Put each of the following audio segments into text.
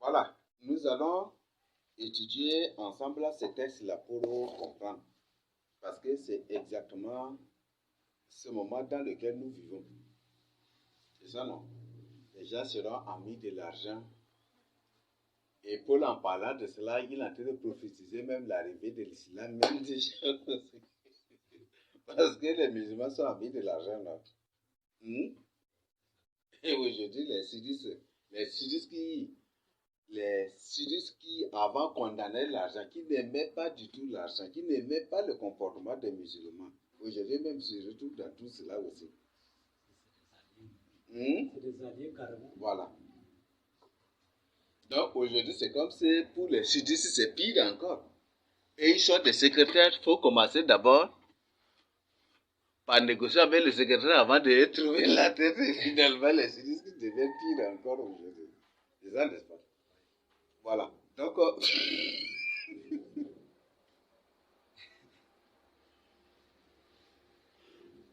Voilà, nous allons étudier ensemble ces textes-là pour comprendre. Parce que c'est exactement ce moment dans lequel nous vivons. C'est ça, non? Les gens seront amis de l'argent. Et Paul, en parlant de cela, il est en train de prophétiser même l'arrivée de l'islam, même déjà. Parce que les musulmans sont amis de l'argent, là. Et aujourd'hui, les sudistes qui avant condamnaient l'argent, qui n'aimaient pas du tout l'argent, qui n'aimaient pas le comportement des musulmans. Aujourd'hui même se retrouvent dans tout cela aussi. C'est des alliés carrément. Voilà. Donc aujourd'hui c'est comme si pour les sudistes c'est pire encore. Et ils sont des secrétaires, il faut commencer d'abord par négocier avec le secrétaire avant de trouver la tête et finalement les sudistes deviennent pire encore aujourd'hui. C'est ça, n'est-ce pas? Voilà. Donc,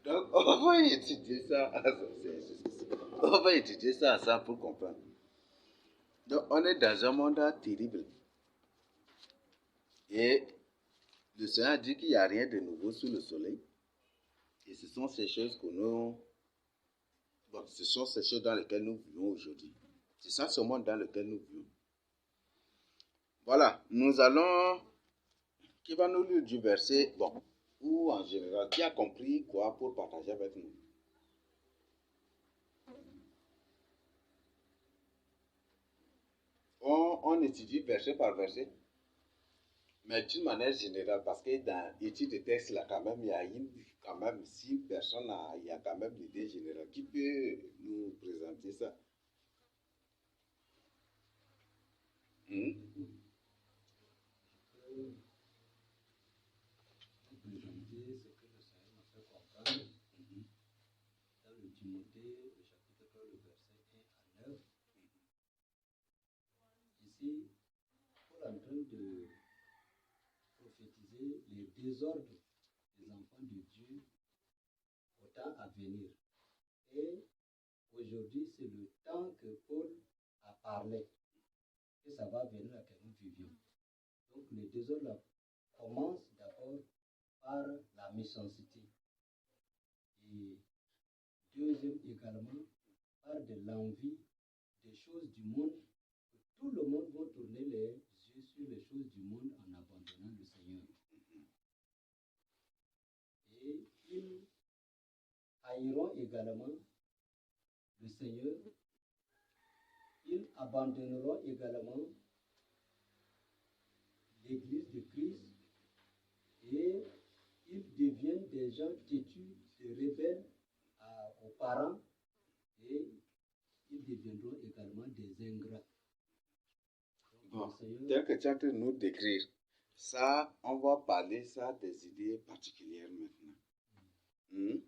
on va étudier ça. On va étudier ça ensemble pour comprendre. Donc, on est dans un monde terrible. Et le Seigneur dit qu'il n'y a rien de nouveau sous le soleil. Et ce sont ces choses que nous... Bon, ce sont ces choses dans lesquelles nous vivons aujourd'hui. C'est ça ce monde dans lequel nous vivons. Voilà, nous allons... Qui va nous lire du verset... Bon, ou en général, qui a compris quoi pour partager avec nous? On étudie verset par verset, mais d'une manière générale, parce que dans l'étude de texte, là, quand même, il y a quand même, si personne a, il y a quand même l'idée générale. Qui peut nous présenter ça? Présenter ce que le Seigneur m'a fait comprendre dans le Timothée, le chapitre 3, le verset 1 à 9. Ici, Paul est en train de prophétiser les désordres des enfants de Dieu au temps à venir. Et aujourd'hui, c'est le temps que Paul a parlé, que ça va venir à que nous vivions. Donc, les désordres commencent d'abord par la méchanceté. Et deuxième également, par de l'envie des choses du monde. Tout le monde va tourner les yeux sur les choses du monde en abandonnant le Seigneur. Et ils haïront également le Seigneur. Ils abandonneront également l'Église de Christ. Et ils deviennent des gens têtus, des rebelles aux parents. Et ils deviendront également des ingrats. Bon, tel que tu es en train de nous décrire, ça, on va parler ça des idées particulières maintenant. Oui.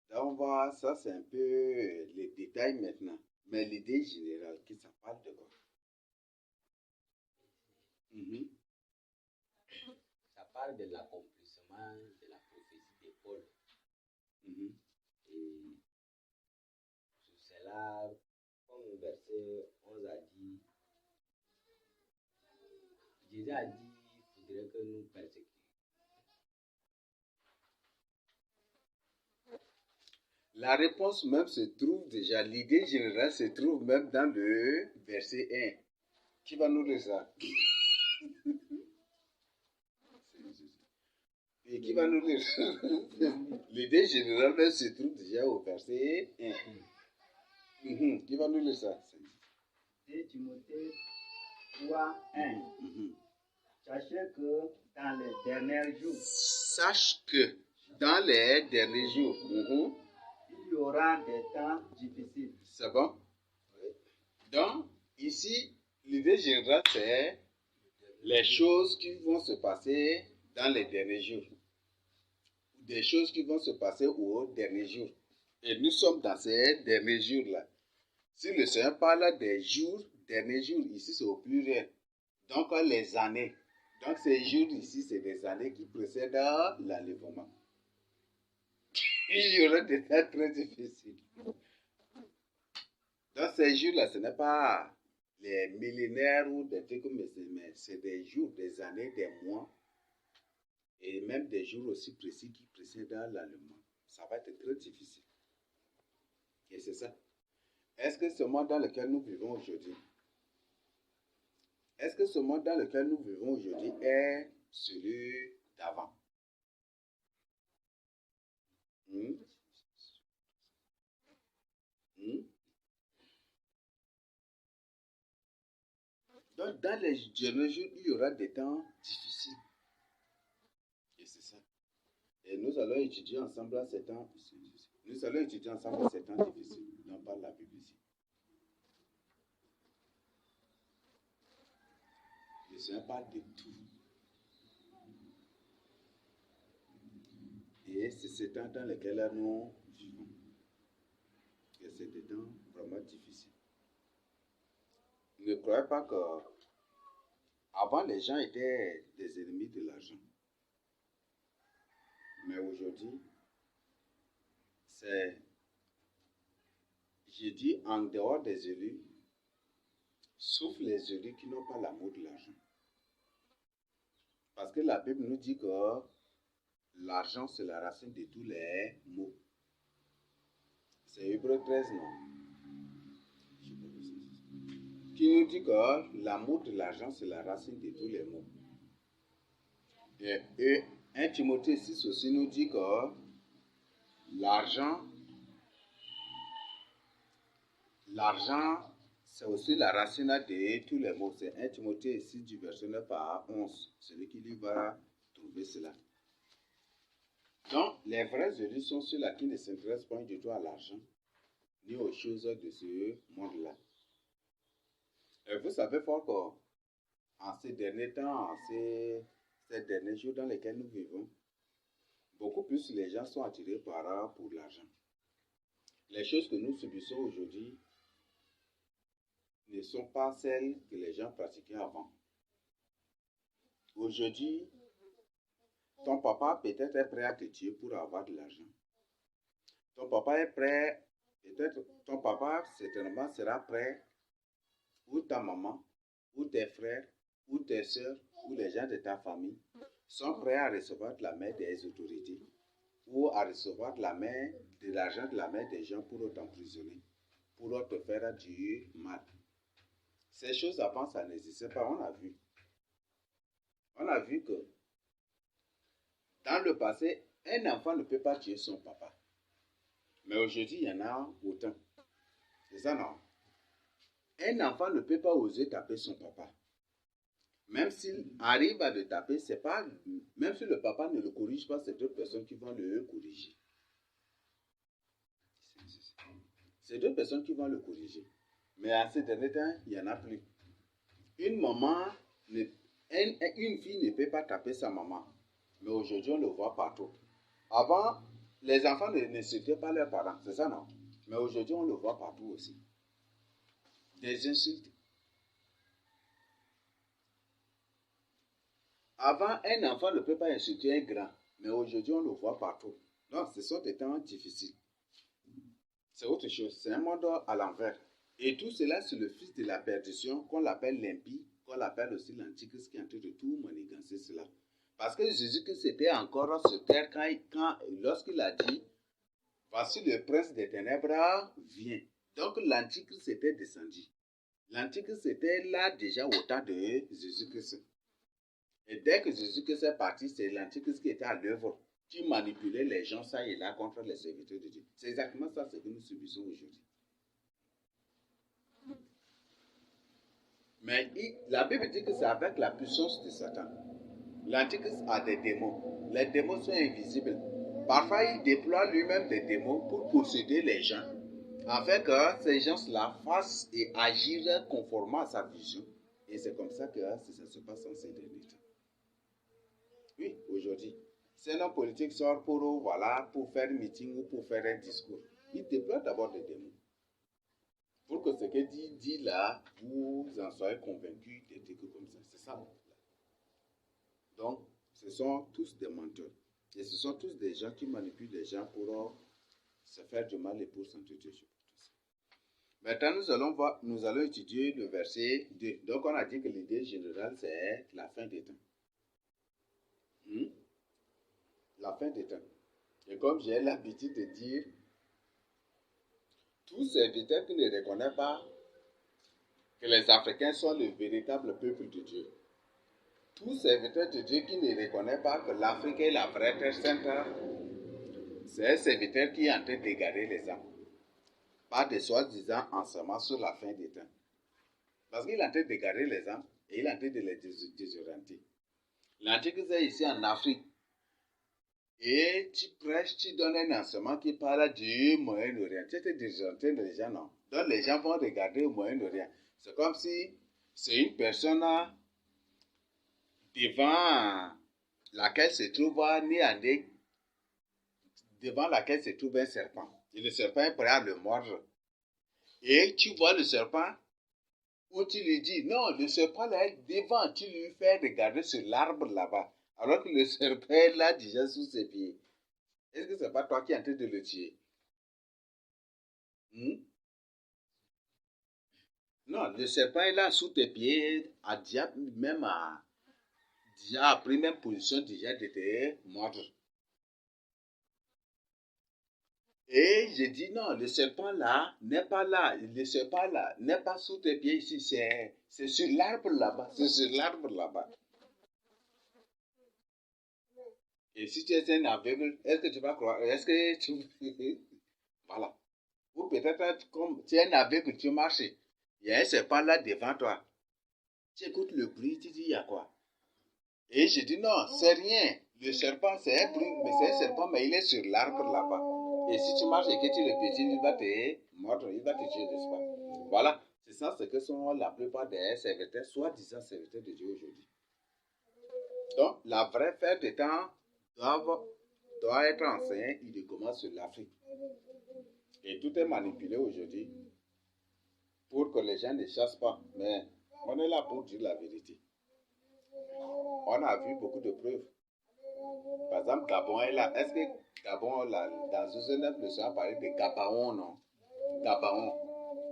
Là, on va, ça c'est un peu les détails maintenant, mais l'idée générale, qui ça parle de quoi? Ça parle de l'accomplissement de la prophétie de Paul. Et sur cela, comme le verset 11 a dit, Jésus a dit qu'il faudrait que nous persécutions. La réponse même se trouve déjà, l'idée générale se trouve même dans le verset 1. Qui va nous lire ça? Et qui va nous lire? L'idée générale même se trouve déjà au verset 1. Qui va nous lire ça? Et Timothée 3, 1. Sachez que dans les derniers jours, Sache que dans les derniers jours, il y aura des temps difficiles. C'est bon? Donc, ici, l'idée générale, c'est les choses qui vont se passer dans les derniers jours. Des choses qui vont se passer aux derniers jours. Et nous sommes dans ces derniers jours-là. Si le Seigneur parle des jours, derniers jours, ici c'est au pluriel. Donc, les années. Donc, ces jours ici, c'est des années qui précèdent l'enlèvement. Il y aura des temps très difficiles. Donc, ces jours-là, ce n'est pas les millénaires ou des trucs, mais c'est des jours, des années, des mois, et même des jours aussi précis qui précèdent l'allemand. Ça va être très difficile. Et c'est ça. Est-ce que ce monde dans lequel nous vivons aujourd'hui, est-ce que ce monde dans lequel nous vivons aujourd'hui est celui d'avant? Donc, dans les générations, il y aura des temps difficiles. Et c'est ça. Et nous allons étudier ensemble ces temps. Nous allons étudier ensemble ces temps difficiles. Non pas la Bible ici. Et ce n'est pas de tout. Et c'est ces temps dans lesquels nous vivons. Et c'est des temps vraiment difficiles. Ne croyez pas que avant les gens étaient des ennemis de l'argent. Mais aujourd'hui, c'est, je dis en dehors des élus, sauf les élus qui n'ont pas l'amour de l'argent. Parce que la Bible nous dit que l'argent, c'est la racine de tous les maux. C'est Hébreux 13, non? Qui nous dit que l'amour de l'argent, c'est la racine de tous les maux. Et 1 Timothée 6 aussi nous dit que l'argent, c'est aussi la racine de tous les maux. C'est 1 Timothée 6 du verset 9 à 11. Celui qui lui va trouver cela. Donc, les vrais élus sont ceux-là qui ne s'intéressent pas du tout à l'argent, ni aux choses de ce monde-là. Et vous savez fort qu'en ces derniers temps, en ces derniers jours dans lesquels nous vivons, beaucoup plus les gens sont attirés pour l'argent. Les choses que nous subissons aujourd'hui ne sont pas celles que les gens pratiquaient avant. Aujourd'hui, ton papa peut-être est prêt à te tuer pour avoir de l'argent. Ton papa est prêt, peut-être ton papa certainement sera prêt, ou ta maman, ou tes frères, ou tes soeurs, ou les gens de ta famille sont prêts à recevoir de la main des autorités ou à recevoir de l'argent de la main des gens pour t'emprisonner, pour te faire du mal. Ces choses avant, ça n'existait pas, on a vu. On a vu que dans le passé, un enfant ne peut pas tuer son papa. Mais aujourd'hui, il y en a autant. C'est ça, non? Un enfant ne peut pas oser taper son papa. Même s'il arrive à le taper, c'est pas, même si le papa ne le corrige pas, c'est d'autres personnes qui vont le corriger. C'est d'autres personnes qui vont le corriger. Mais à ces derniers temps, il n'y en a plus. Une fille ne peut pas taper sa maman. Mais aujourd'hui, on le voit partout. Avant, les enfants n'insultaient pas leurs parents. C'est ça, non? Mais aujourd'hui, on le voit partout aussi. Des insultes. Avant, un enfant ne peut pas insulter un grand. Mais aujourd'hui, on le voit partout. Donc, ce sont des temps difficiles. C'est autre chose. C'est un monde à l'envers. Et tout cela, c'est le fils de la perdition qu'on l'appelle l'impie, qu'on l'appelle aussi l'antichrist qui est en train de tout manigancer cela. Parce que Jésus-Christ était encore sur terre lorsqu'il a dit « Voici le prince des ténèbres vient ». Donc l'antichrist était descendu. L'antichrist était là déjà au temps de Jésus-Christ. Et dès que Jésus-Christ est parti, c'est l'antichrist qui était à l'œuvre, qui manipulait les gens ça et là contre les serviteurs de Dieu. C'est exactement ça ce que nous subissons aujourd'hui. Mais la Bible dit que c'est avec la puissance de Satan. L'antichrist a des démons. Les démons sont invisibles. Parfois, il déploie lui-même des démons pour posséder les gens, afin que ces gens-là fassent et agissent conformément à sa vision. Et c'est comme ça que ça se passe en ces derniers temps. Oui, aujourd'hui, si un homme politique sort pour faire un meeting ou pour faire un discours, il déploie d'abord des démons. Pour que ce qu'il dit là, vous en soyez convaincus des trucs comme ça. C'est ça. Donc, ce sont tous des menteurs. Et ce sont tous des gens qui manipulent les gens pour se faire du mal et pour s'entretenir sur tout ça. Maintenant, nous allons étudier le verset 2. Donc, on a dit que l'idée générale, c'est la fin des temps. La fin des temps. Et comme j'ai l'habitude de dire, tout serviteur qui ne reconnaît pas que les Africains sont le véritable peuple de Dieu, tout serviteur de Dieu qui ne reconnaît pas que l'Afrique est la vraie terre sainte, c'est un serviteur qui est en train d'égarer les âmes. Par des soi-disant enseignements sur la fin des temps. Parce qu'il est en train d'égarer les âmes et il est en train de les désorienter. L'Antichrist est ici en Afrique. Et tu prêches, tu donnes un enseignement qui parle du Moyen-Orient. Tu es désorienté les gens, non? Donc les gens vont regarder au Moyen-Orient. C'est comme si c'est une personne devant laquelle se trouve devant laquelle se trouve un serpent. Et le serpent est prêt à le mordre. Et tu vois le serpent, où tu lui dis, non, le serpent là est devant, tu lui fais regarder sur l'arbre là-bas, alors que le serpent est là déjà sous ses pieds. Est-ce que ce n'est pas toi qui es en train de le tuer? Non, le serpent est là sous tes pieds, déjà pris même position déjà de te mordre. Et je dis non, le serpent là n'est pas là. Le serpent là n'est pas sous tes pieds ici. C'est sur l'arbre là-bas. C'est sur l'arbre là-bas. Et si tu es un aveugle, est-ce que tu vas croire? Est-ce que tu... Voilà. Ou peut-être comme tu es un aveugle, tu marches. Il y a un serpent là devant toi. Tu écoutes le bruit, tu dis il y a quoi? Et je dis non, c'est rien. Le serpent, c'est un bruit, mais c'est un serpent, mais il est sur l'arbre là-bas. Et si tu marches et que tu le piétines, il va te mordre, il va te tuer, n'est-ce pas? Voilà, c'est ça ce que sont la plupart des serviteurs, soi-disant serviteurs de Dieu aujourd'hui. Donc, la vraie fête des temps doit être enseignée, il commence sur l'Afrique. Et tout est manipulé aujourd'hui pour que les gens ne chassent pas. Mais on est là pour dire la vérité. On a vu beaucoup de preuves. Par exemple, Gabon est là. Est-ce que Gabon, là, dans une leçon, on parle de Gabaon, non? Gabaon.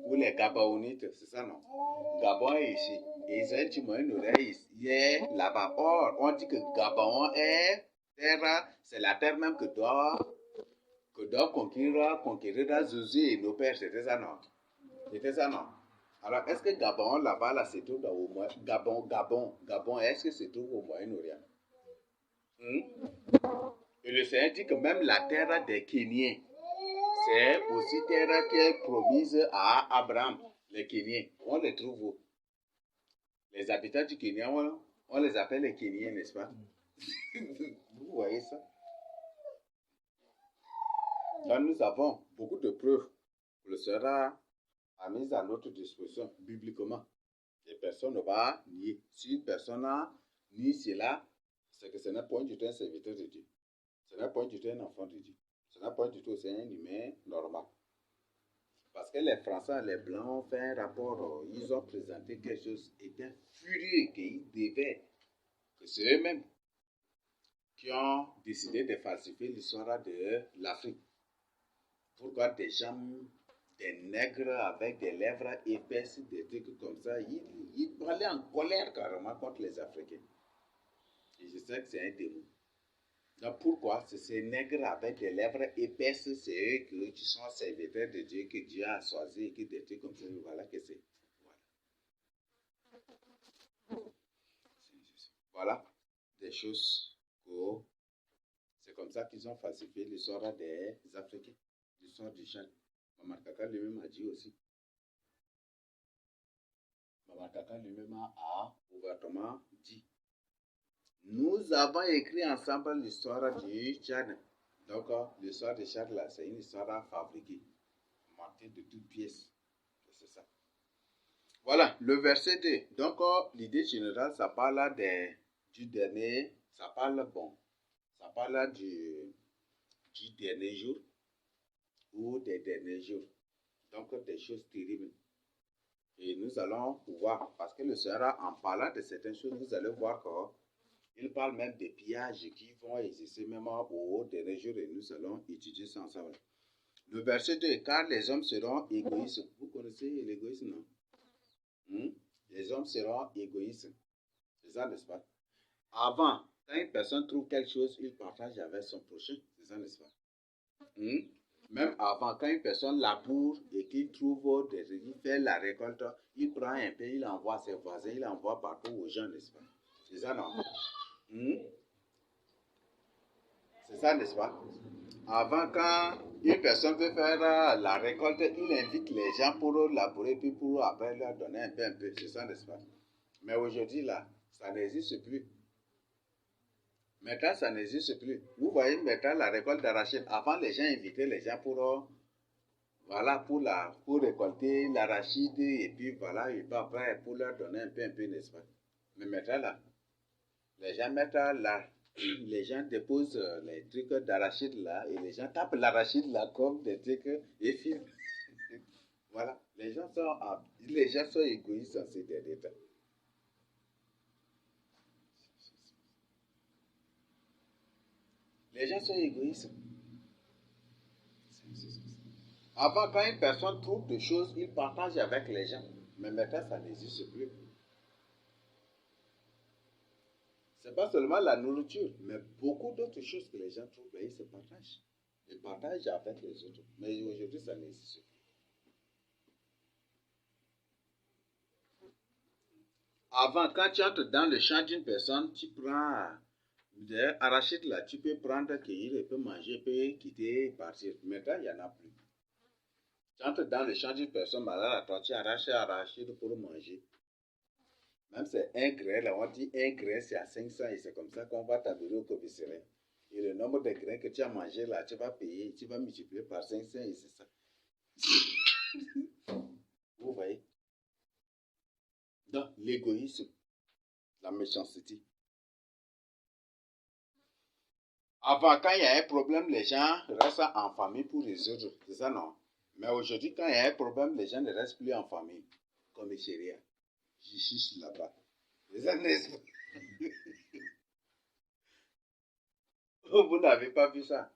Ou les Gabaonites, c'est ça, non? Gabon est ici. Et ils ont un petit Moyen-Orient, il est là-bas. Or, on dit que Gabon est terre, c'est la terre même que doit conquérir Josué et nos pères. C'était ça, non? C'était ça, non? Alors, est-ce que Gabon, là-bas, là, se trouve au Moyen-Orient? Gabon, est-ce que se trouve au Moyen-Orient? Et le Seigneur dit que même la terre des Kéniens, c'est aussi terre qui est promise à Abraham, les Kéniens. On les trouve où? Les habitants du Kenya, on les appelle les Kéniens, n'est-ce pas? Vous voyez ça? Donc nous avons beaucoup de preuves que le Seigneur a mis à notre disposition bibliquement. Et personne ne va nier. Si une personne nie cela, c'est que ce n'est point du tout un serviteur de Dieu. Ce n'est point du tout un enfant de Dieu. Ce n'est point du tout un humain normal. Parce que les Français, les Blancs ont fait un rapport, ils ont présenté quelque chose, ils étaient furieux qu'ils devaient, que c'est eux-mêmes qui ont décidé de falsifier l'histoire de l'Afrique. Pourquoi des gens, des nègres avec des lèvres épaisses, des trucs comme ça, ils parlaient en colère carrément contre les Africains. Et je sais que c'est un démon. Donc pourquoi ces nègres avec des lèvres épaisses, c'est eux qui sont serviteurs de Dieu, que Dieu a choisi, et que des trucs comme ça, voilà que c'est. Voilà des choses que c'est comme ça qu'ils ont falsifié l'histoire des Africains, l'histoire du Tchad. Mamad Kaka lui-même a dit aussi. Mamad Kaka lui-même a ouvertement dit. Nous avons écrit ensemble l'histoire du Tchad. Donc, l'histoire du Tchad, là, c'est une histoire fabriquée, montée de toutes pièces. C'est ça. Voilà, le verset 2. Donc, l'idée générale, ça parle du dernier, ça parle du dernier jour ou des derniers jours. Donc, des choses terribles. Et nous allons voir, parce que le Seigneur, en parlant de certaines choses, vous allez voir qu'il parle même des pillages qui vont exister même au dernier jour et nous allons étudier ça ensemble. Le verset 2, car les hommes seront égoïstes. Vous connaissez l'égoïsme, non? Les hommes seront égoïstes. C'est ça, n'est-ce pas? Avant, quand une personne trouve quelque chose, il partage avec son prochain. C'est ça, n'est-ce pas? Même avant, quand une personne laboure et qu'il trouve des résultats, il fait la récolte, il prend un peu, il envoie à ses voisins, il envoie partout aux gens, n'est-ce pas? C'est ça, non? C'est ça, n'est-ce pas? Avant, quand une personne veut faire la récolte, il invite les gens pour labourer, puis pour après leur donner un peu. C'est ça, n'est-ce pas? Mais aujourd'hui, là, ça n'existe plus. Maintenant, ça n'existe plus. Vous voyez, maintenant, la récolte d'arachide. Avant, les gens invitaient les gens pour récolter l'arachide, et puis voilà, et puis après, pour leur donner un peu, n'est-ce pas? Mais maintenant, là, les gens mettent là, les gens déposent les trucs d'arachide là, et les gens tapent l'arachide là comme des trucs, et puis, voilà, les gens sont égoïstes dans ces derniers temps. Les gens sont égoïstes. Avant, quand une personne trouve des choses, il partage avec les gens. Mais maintenant, ça n'existe plus. Ce n'est pas seulement la nourriture, mais beaucoup d'autres choses que les gens trouvent, ils se partagent. Ils partagent avec les autres. Mais aujourd'hui, ça n'existe plus. Avant, quand tu entres dans le champ d'une personne, tu prends des arachides là, tu peux prendre, cueillir, et peux manger, peux quitter, partir. Maintenant, il n'y en a plus. Tu entres dans le champ d'une personne malade à toi, tu arraches un arachide pour manger. Même c'est un grain, là, on dit un grain, c'est à 500 et c'est comme ça qu'on va t'adorer au commissariat. Et le nombre de grains que tu as mangé là, tu vas payer, tu vas multiplier par 500 et c'est ça. Vous voyez? Donc, l'égoïsme, la méchanceté. Avant, quand il y a un problème, les gens restent en famille pour résoudre. C'est ça, non? Mais aujourd'hui, quand il y a un problème, les gens ne restent plus en famille. Commissariat. Justice là-bas. C'est ça, n'est-ce pas? Vous n'avez pas vu ça?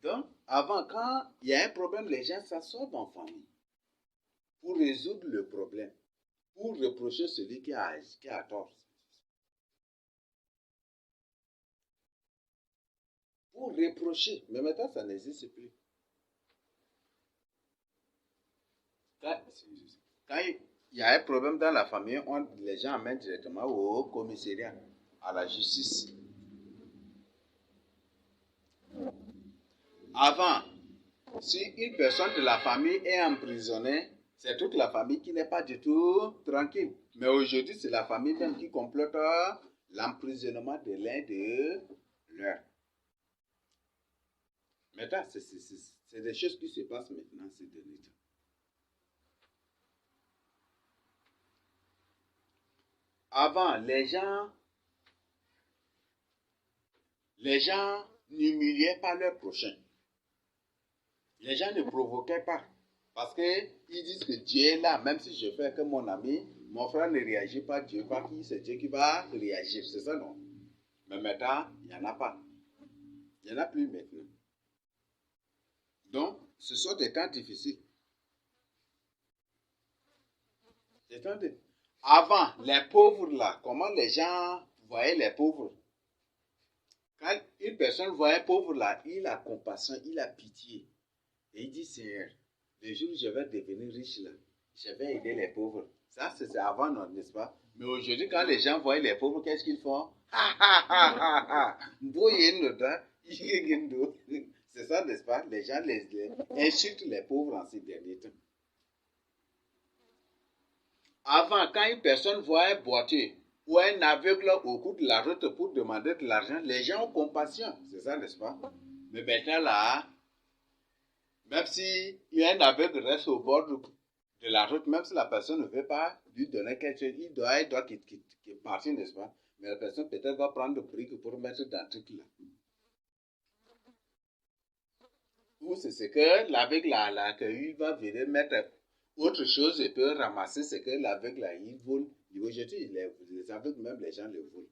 Donc, avant, quand il y a un problème, les gens s'assoient en famille pour résoudre le problème, pour reprocher celui qui a tort. Pour reprocher. Mais maintenant, ça n'existe plus. Quand il y a un problème dans la famille, les gens amènent directement au commissariat, à la justice. Avant, si une personne de la famille est emprisonnée, c'est toute la famille qui n'est pas du tout tranquille. Mais aujourd'hui, c'est la famille même qui complote l'emprisonnement de l'un de leurs. Maintenant, c'est des choses qui se passent maintenant ces derniers temps. Avant, les gens n'humiliaient pas leurs prochains. Les gens ne provoquaient pas. Parce qu'ils disent que Dieu est là, même si je fais que mon ami, mon frère ne réagit pas, Dieu pas qui, c'est Dieu qui va réagir. C'est ça, non? Mais maintenant, il n'y en a pas. Il n'y en a plus maintenant. Donc, ce sont des temps difficiles. Avant, les pauvres là, comment les gens voyaient les pauvres? Quand une personne voit un pauvre là, il a compassion, il a pitié. Et il dit, Seigneur, le jour où je vais devenir riche là, je vais aider les pauvres. Ça, c'est avant, non, n'est-ce pas? Mais aujourd'hui, quand les gens voient les pauvres, qu'est-ce qu'ils font? C'est ça, n'est-ce pas? Les gens insultent les pauvres en ces derniers temps. Avant, quand une personne voit un boiteux ou un aveugle au bout de la route pour demander de l'argent, les gens ont compassion. C'est ça, n'est-ce pas? Mais maintenant, là, même si il y a un aveugle qui reste au bord de la route, même si la personne ne veut pas lui donner quelque chose, il doit partir, n'est-ce pas? Mais la personne peut-être va prendre le brique pour mettre dans le truc là. Ou c'est ce que l'aveugle là, qu'il va venir mettre autre chose et peut ramasser ce que l'aveugle là, il vole Aujourd'hui, les aveugles, même les gens le voient.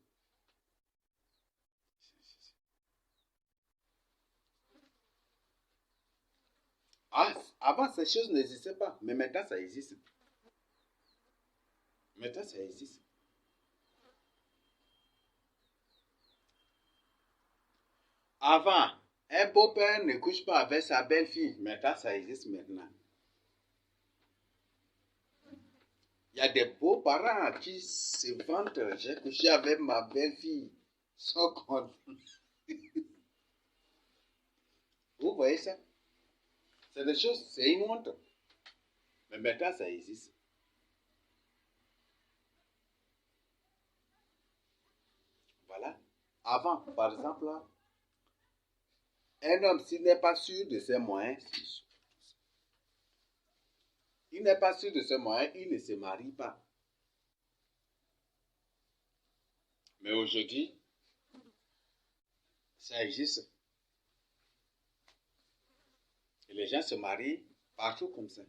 Ah, avant, ces choses n'existaient pas, mais maintenant, ça existe. Maintenant, ça existe. Avant, un beau-père ne couche pas avec sa belle-fille. Maintenant, ça existe maintenant. Il y a des beaux-parents qui se vantent. J'ai couché avec ma belle-fille. Sans compte. Vous voyez ça? C'est des choses, c'est une honte. Mais maintenant, ça existe. Voilà. Avant, par exemple, un homme, s'il n'est pas sûr de ses moyens, il n'est pas sûr de ses moyens, il ne se marie pas. Mais aujourd'hui, ça existe. Et les gens se marient partout comme ça.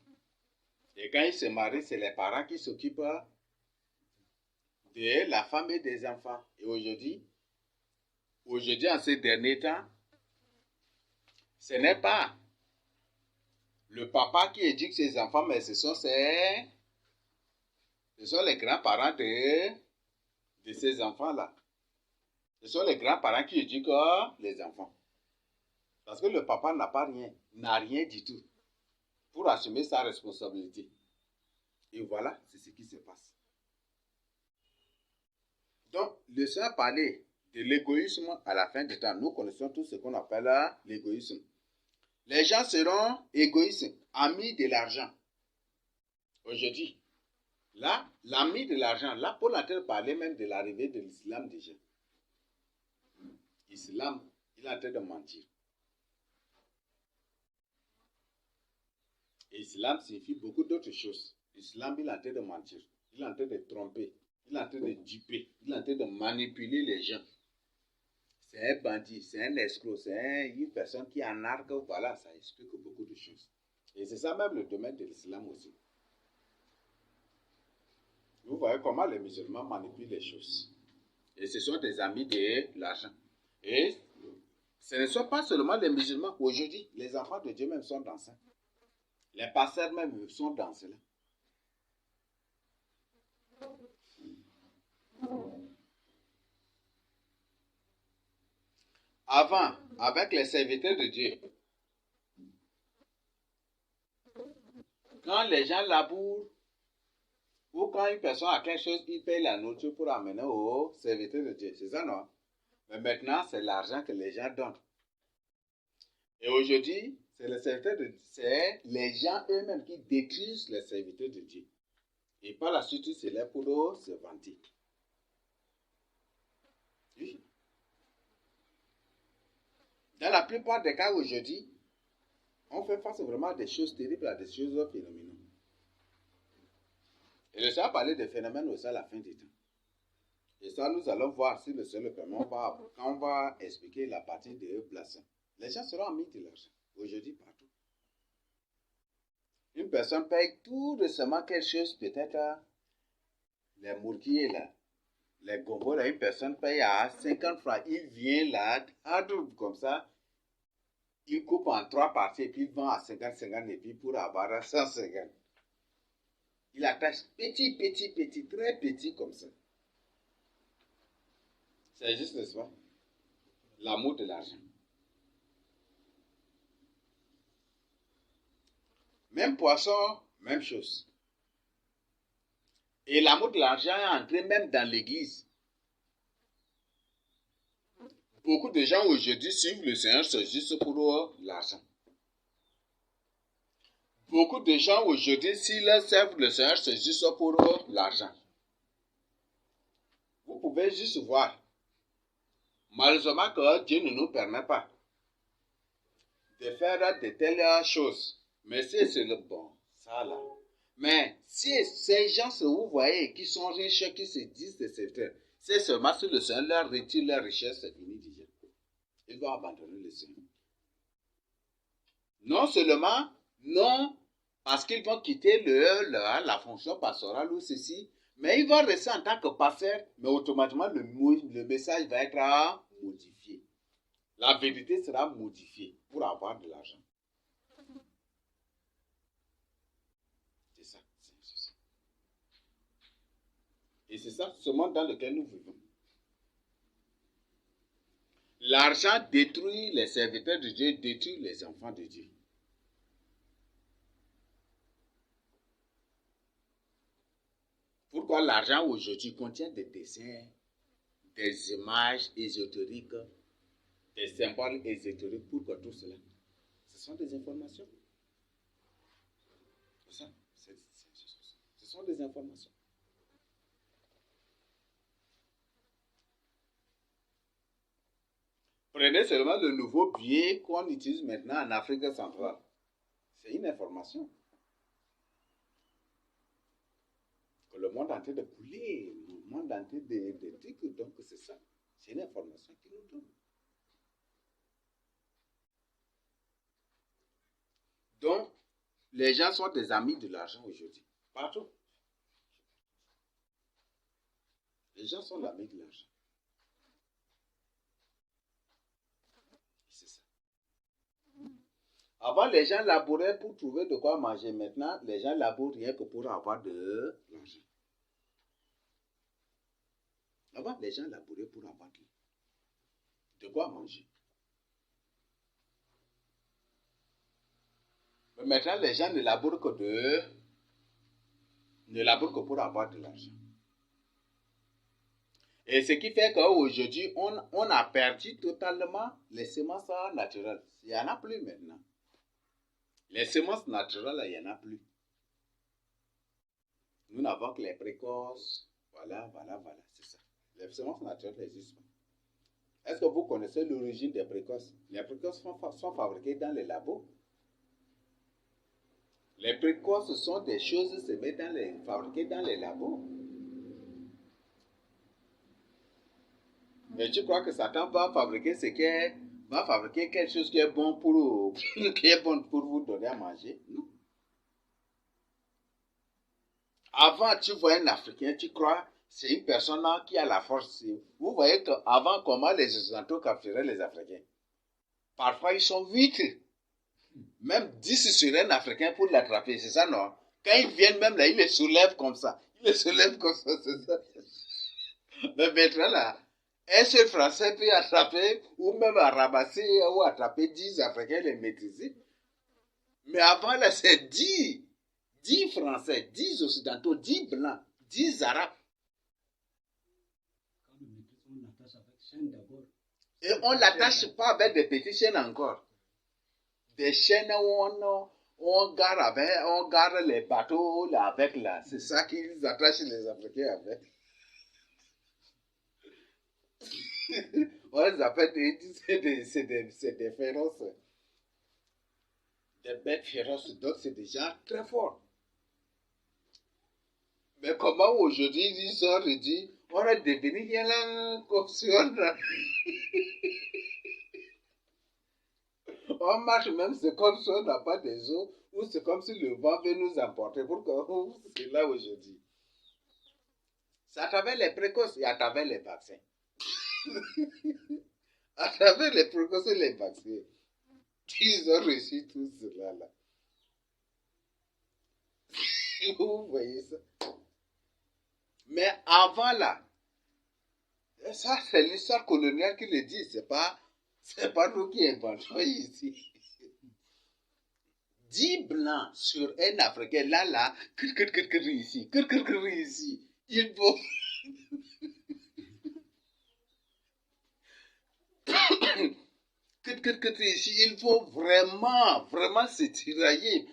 Et quand ils se marient, c'est les parents qui s'occupent de la femme et des enfants. Et aujourd'hui, en ces derniers temps, ce n'est pas le papa qui éduque ses enfants, mais ce sont les grands-parents de ces enfants-là. Ce sont les grands-parents qui éduquent les enfants. Parce que le papa n'a rien du tout pour assumer sa responsabilité. Et voilà, c'est ce qui se passe. Donc, le Seigneur parlait de l'égoïsme à la fin du temps. Nous connaissons tout ce qu'on appelle l'égoïsme. Les gens seront égoïstes, amis de l'argent. Aujourd'hui, là, l'ami de l'argent, là, Paul a parlé même de l'arrivée de l'islam déjà. L'islam, il est en train de mentir. Et l'islam signifie beaucoup d'autres choses. L'islam, il est en train de mentir. Il est en train de tromper. Il est en train de duper. Il est en train de manipuler les gens. C'est un bandit, c'est un escroc, c'est une personne qui en argue. Voilà, ça explique beaucoup de choses. Et c'est ça même le domaine de l'islam aussi. Vous voyez comment les musulmans manipulent les choses. Et ce sont des amis de l'argent. Et ce ne sont pas seulement les musulmans. Aujourd'hui, les enfants de Dieu même sont dans ça. Les pasteurs même sont dans cela. Avant, avec les serviteurs de Dieu, quand les gens labourent, ou quand une personne a quelque chose, il paye la nourriture pour amener aux serviteurs de Dieu. C'est ça, non? Mais maintenant, c'est l'argent que les gens donnent. Et aujourd'hui, c'est les gens eux-mêmes qui détruisent les serviteurs de Dieu. Et par la suite, c'est là pour se vanter. Oui. Dans la plupart des cas aujourd'hui, on fait face vraiment à des choses terribles, à des choses phénoménales. Et le Seigneur parlait des phénomènes aussi à la fin des temps. Et ça, nous allons voir si le Seigneur le permet. Quand on va expliquer la partie de blasphème. Les gens seront amis de l'argent. Aujourd'hui, partout. Une personne paye tout récemment quelque chose, peut-être les mourguiers là, les gobos là, une personne paye à 50 francs. Il vient là, comme ça, il coupe en 3 parties et puis il vend à 50 et puis pour avoir 150. Il attache petit, très petit comme ça. C'est juste, n'est-ce pas? L'amour de l'argent. Même poisson, même chose. Et l'amour de l'argent est entré même dans l'église. Beaucoup de gens aujourd'hui suivent le Seigneur, c'est juste pour l'argent. Beaucoup de gens aujourd'hui, s'ils servent le Seigneur, c'est juste pour l'argent. Vous pouvez juste voir. Malheureusement que Dieu ne nous permet pas de faire de telles choses. Mais c'est le bon, ça là. Mais si ces gens que vous voyez qui sont riches, qui se disent des serviteurs, c'est seulement si le Seigneur leur retire leur richesse, c'est fini déjà. Ils vont abandonner le Seigneur. Non seulement, non, parce qu'ils vont quitter la fonction pastorale ou ceci, Mais il va rester en tant que passeur, mais automatiquement le message va être modifié. La vérité sera modifiée pour avoir de l'argent. C'est ça. Et c'est ça, ce monde dans lequel nous vivons. L'argent détruit les serviteurs de Dieu, détruit les enfants de Dieu. Pourquoi l'argent aujourd'hui contient des dessins, des images ésotériques, des symboles ésotériques? Pourquoi tout cela? Ce sont des informations. Ce sont des informations. Prenez seulement le nouveau billet qu'on utilise maintenant en Afrique centrale. C'est une information. Que le monde est en train de couler, le monde est en train de trucs, donc c'est ça. C'est une information qui nous donne. Donc, les gens sont des amis de l'argent aujourd'hui. Partout. Les gens sont amis de l'argent. C'est ça. Avant, les gens labouraient pour trouver de quoi manger. Maintenant, les gens labourent rien que pour avoir de l'argent. Avant, les gens labouraient pour avoir de quoi manger. Mais maintenant, les gens ne labourent que pour avoir de l'argent. Et ce qui fait qu'aujourd'hui, on a perdu totalement les semences naturelles. Il n'y en a plus maintenant. Les semences naturelles, il n'y en a plus. Nous n'avons que les précoces. Voilà, c'est ça. Les semences naturelles n'existent pas. Est-ce que vous connaissez l'origine des précoces? Les précoces sont fabriquées dans les labos. Les précoces sont des choses fabriquées dans les labos. Mais tu crois que Satan va fabriquer quelque chose qui est bon pour vous donner à manger? Non. Avant, tu vois un Africain, tu crois c'est une personne qui a la force. Vous voyez qu'avant, comment les Occidentaux capturaient les Africains? Parfois, ils sont 8. Même 10 sur un Africain pour l'attraper, c'est ça, non? Quand ils viennent même là, ils les soulèvent comme ça. C'est ça. Mais maintenant là, un seul Français peut attraper, ou même ramasser, ou attraper 10 Africains, les maîtriser. Mais avant là, c'est 10 Français, 10 Occidentaux, 10 Blancs, 10 Arabes. Et on ne l'attache pas avec des petites chaînes encore. Des chaînes où on garde les bateaux là, avec là. C'est ça qu'ils attachent les Africains avec. On les appelle c'est des féroces. Des bêtes féroces. Donc c'est déjà très fort. Mais comment aujourd'hui ils ont dit, on est devenu là comme si on marche même, c'est comme si on n'a pas des os, ou c'est comme si le vent veut nous emporter. Pourquoi c'est là aujourd'hui? C'est à travers les précoces et à travers les vaccins. À travers les précoces et les vaccins, ils ont reçu tout cela là. Vous voyez ça? Mais avant là, ça c'est l'histoire coloniale qui le dit, c'est pas nous qui inventons ici. 10 blancs sur un Africain, là, ici, ici. Il faut... ici, il faut vraiment se tirailler.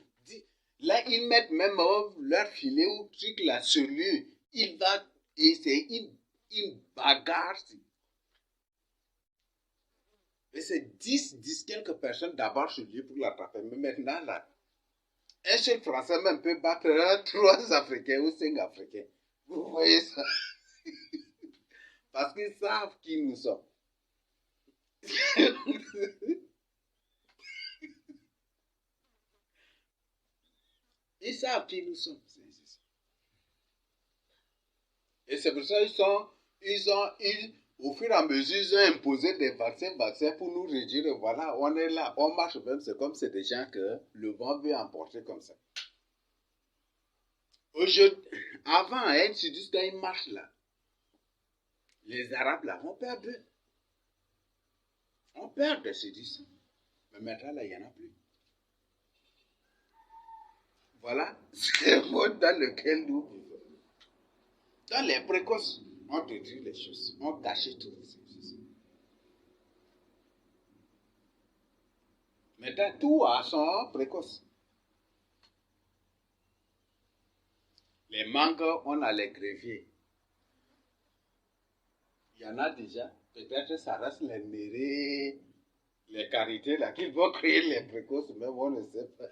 Là, ils mettent même leur filet ou truc là sur lui. Il va... Et c'est une bagarre. Et c'est 10 quelques personnes d'abord sur lui pour l'attraper. Mais maintenant, là, un seul Français même peut battre 3 Africains ou 5 Africains. Vous voyez ça? Parce qu'ils savent qui nous sommes. Ils savent qui nous sommes. Et c'est pour ça au fur et à mesure, ils ont imposé des vaccins pour nous réduire. Et voilà, on est là, on marche même, c'est comme c'est des gens que le vent veut emporter comme ça. Avant, hein, tu dis quand ils marchent là, les Arabes là, on perdu. On perd de ces 10. Mais maintenant là, il n'y en a plus. Voilà, c'est le mode dans lequel nous vivons. Dans les précoces, on te dit les choses, on cachait tout. Maintenant, tout a son précoce. Les mangues, on a les gréviers. Il y en a déjà. Peut-être ça reste les mérés, les qualités là, qu'ils vont créer les précoces, même on ne sait pas.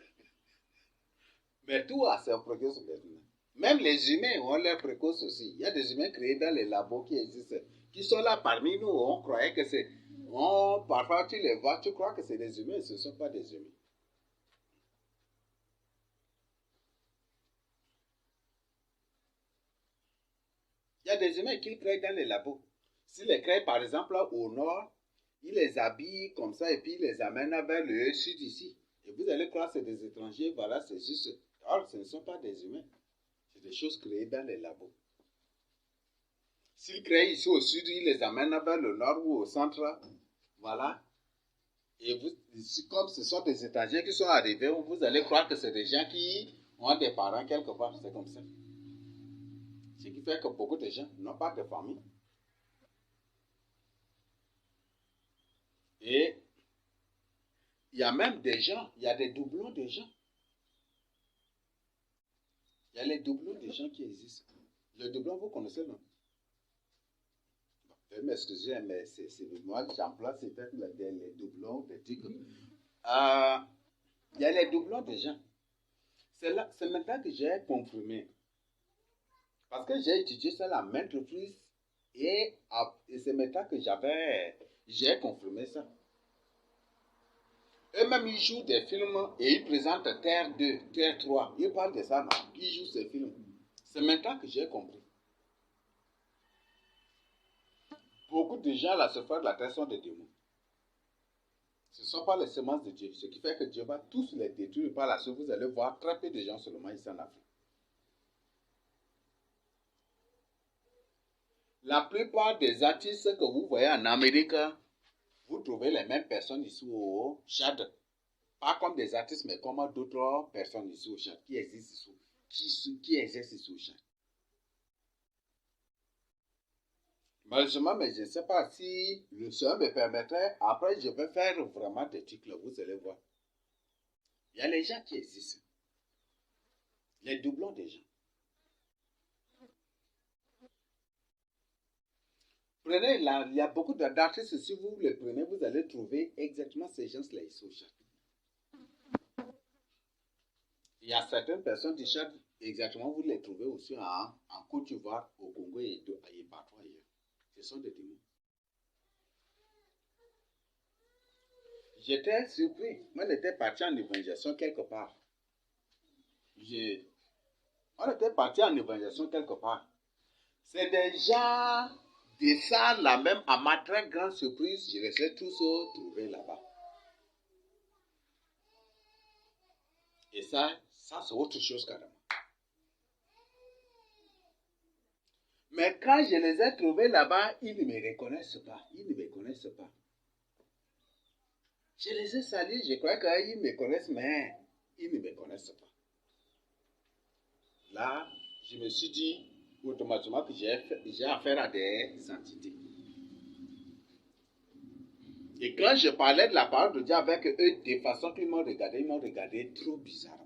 Mais tout a ses précoces maintenant. Même les humains ont leurs précoces aussi. Il y a des humains créés dans les labos qui existent, qui sont là parmi nous. On croyait que c'est... parfois tu les vois, tu crois que c'est des humains, ce ne sont pas des humains. Il y a des humains qui créent dans les labos. S'ils les créent par exemple au nord, ils les habillent comme ça et puis ils les amènent vers le sud ici. Et vous allez croire que c'est des étrangers, voilà, c'est juste... Or, ce ne sont pas des humains. C'est des choses créées dans les labos. S'ils créent ici au sud, ils les amènent vers le nord ou au centre. Voilà. Et vous, comme ce sont des étrangers qui sont arrivés, vous allez croire que c'est des gens qui ont des parents quelque part. C'est comme ça. Ce qui fait que beaucoup de gens n'ont pas de famille. Et il y a même des gens, il y a des doublons de gens. Il y a les doublons de gens qui existent. Le doublon, vous connaissez, non? Veuillez m'excuser, mais c'est moi qui j'emploie, c'est peut-être les doublons, des trucs. Il y a les doublons de gens. C'est maintenant que j'ai confirmé. Parce que j'ai étudié ça à la maintes reprises et c'est maintenant que j'ai confirmé ça. Eux-mêmes, ils jouent des films et ils présentent Terre 2, Terre 3. Ils parlent de ça, non? Ils jouent ces films. C'est maintenant que j'ai compris. Beaucoup de gens là se font de la terre sont des démons. Ce ne sont pas les semences de Dieu. Ce qui fait que Dieu va tous les détruire par la suite. Vous allez voir très peu de gens seulement ici en Afrique. La plupart des artistes que vous voyez en Amérique, vous trouvez les mêmes personnes ici au Tchad. Pas comme des artistes, mais comme d'autres personnes ici au Tchad qui existent ici, qui exercent ici au Tchad. Malheureusement, mais je ne sais pas si le Seigneur me permettrait. Après, je vais faire vraiment des trucs là, vous allez voir. Il y a les gens qui existent. Les doublons des gens. Prenez là, il y a beaucoup d'artistes, si vous les prenez, vous allez trouver exactement ces gens-là ici au Tchad. Il y a certaines personnes du Tchad, exactement, vous les trouvez aussi en Côte d'Ivoire, au Congo et partout ailleurs. Ce sont des démons. J'étais surpris. Moi, on était parti en évangélisation quelque part. On était parti en évangélisation quelque part. C'est des gens de ça, là même, à ma très grande surprise, je les ai tous trouvés là-bas. Et ça c'est autre chose carrément. Mais quand je les ai trouvés là-bas, ils ne me reconnaissent pas. Ils ne me connaissent pas. Je les ai salués, je crois qu'ils me connaissent, mais ils ne me connaissent pas. Là, je me suis dit automatiquement que j'ai affaire à des entités. Et quand je parlais de la parole de Dieu avec eux, de façon qu'ils m'ont regardé trop bizarrement.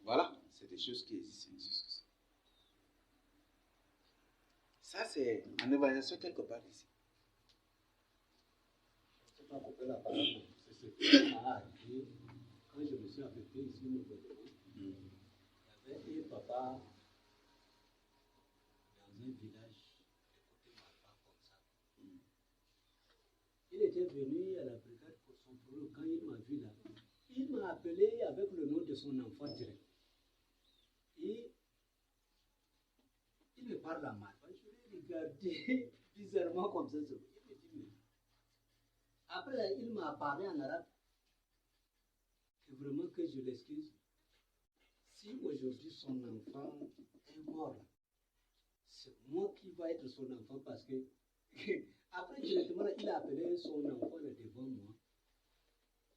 Voilà, c'est des choses qui existent. Ça, c'est en évangélisation quelque part ici. Je ne sais pas couper la parole. C'est ce qui m'a arrivé quand je me suis affecté ici au Nouveau-Delhi. Il y avait un papa dans un village de côté Malpa comme ça. Il était venu à la brigade pour son problème. Quand il m'a vu là, il m'a appelé avec le nom de son enfant direct. Et il me parle en mal. Je l'ai regardé bizarrement comme ça. Il me dit, mais... Après, il m'a parlé en arabe. Et vraiment que je l'excuse. Si aujourd'hui son enfant est mort, c'est moi qui vais être son enfant parce que après directement il a appelé son enfant là devant moi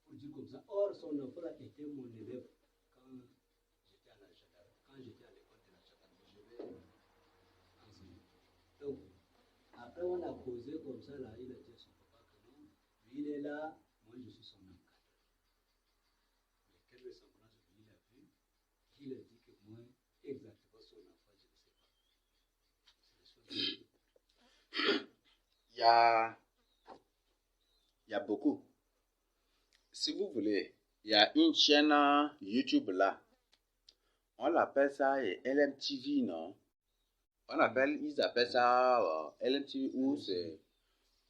pour dire comme ça. Or son enfant là était mon élève quand j'étais à la gendarmerie, quand j'étais à l'école de la gendarmerie, je vais enseigner. Donc après on a causé comme ça là, il a dit à son papa que non, lui il est là, moi je suis son encadreur. Mais quelle ressemblance lui il a vu, il a dit que moi exactement son enfant je ne sais pas. Il y a beaucoup. Si vous voulez, il y a une chaîne YouTube là. On l'appelle ça LMTV, non? Ils appellent ça LMTV ou c'est...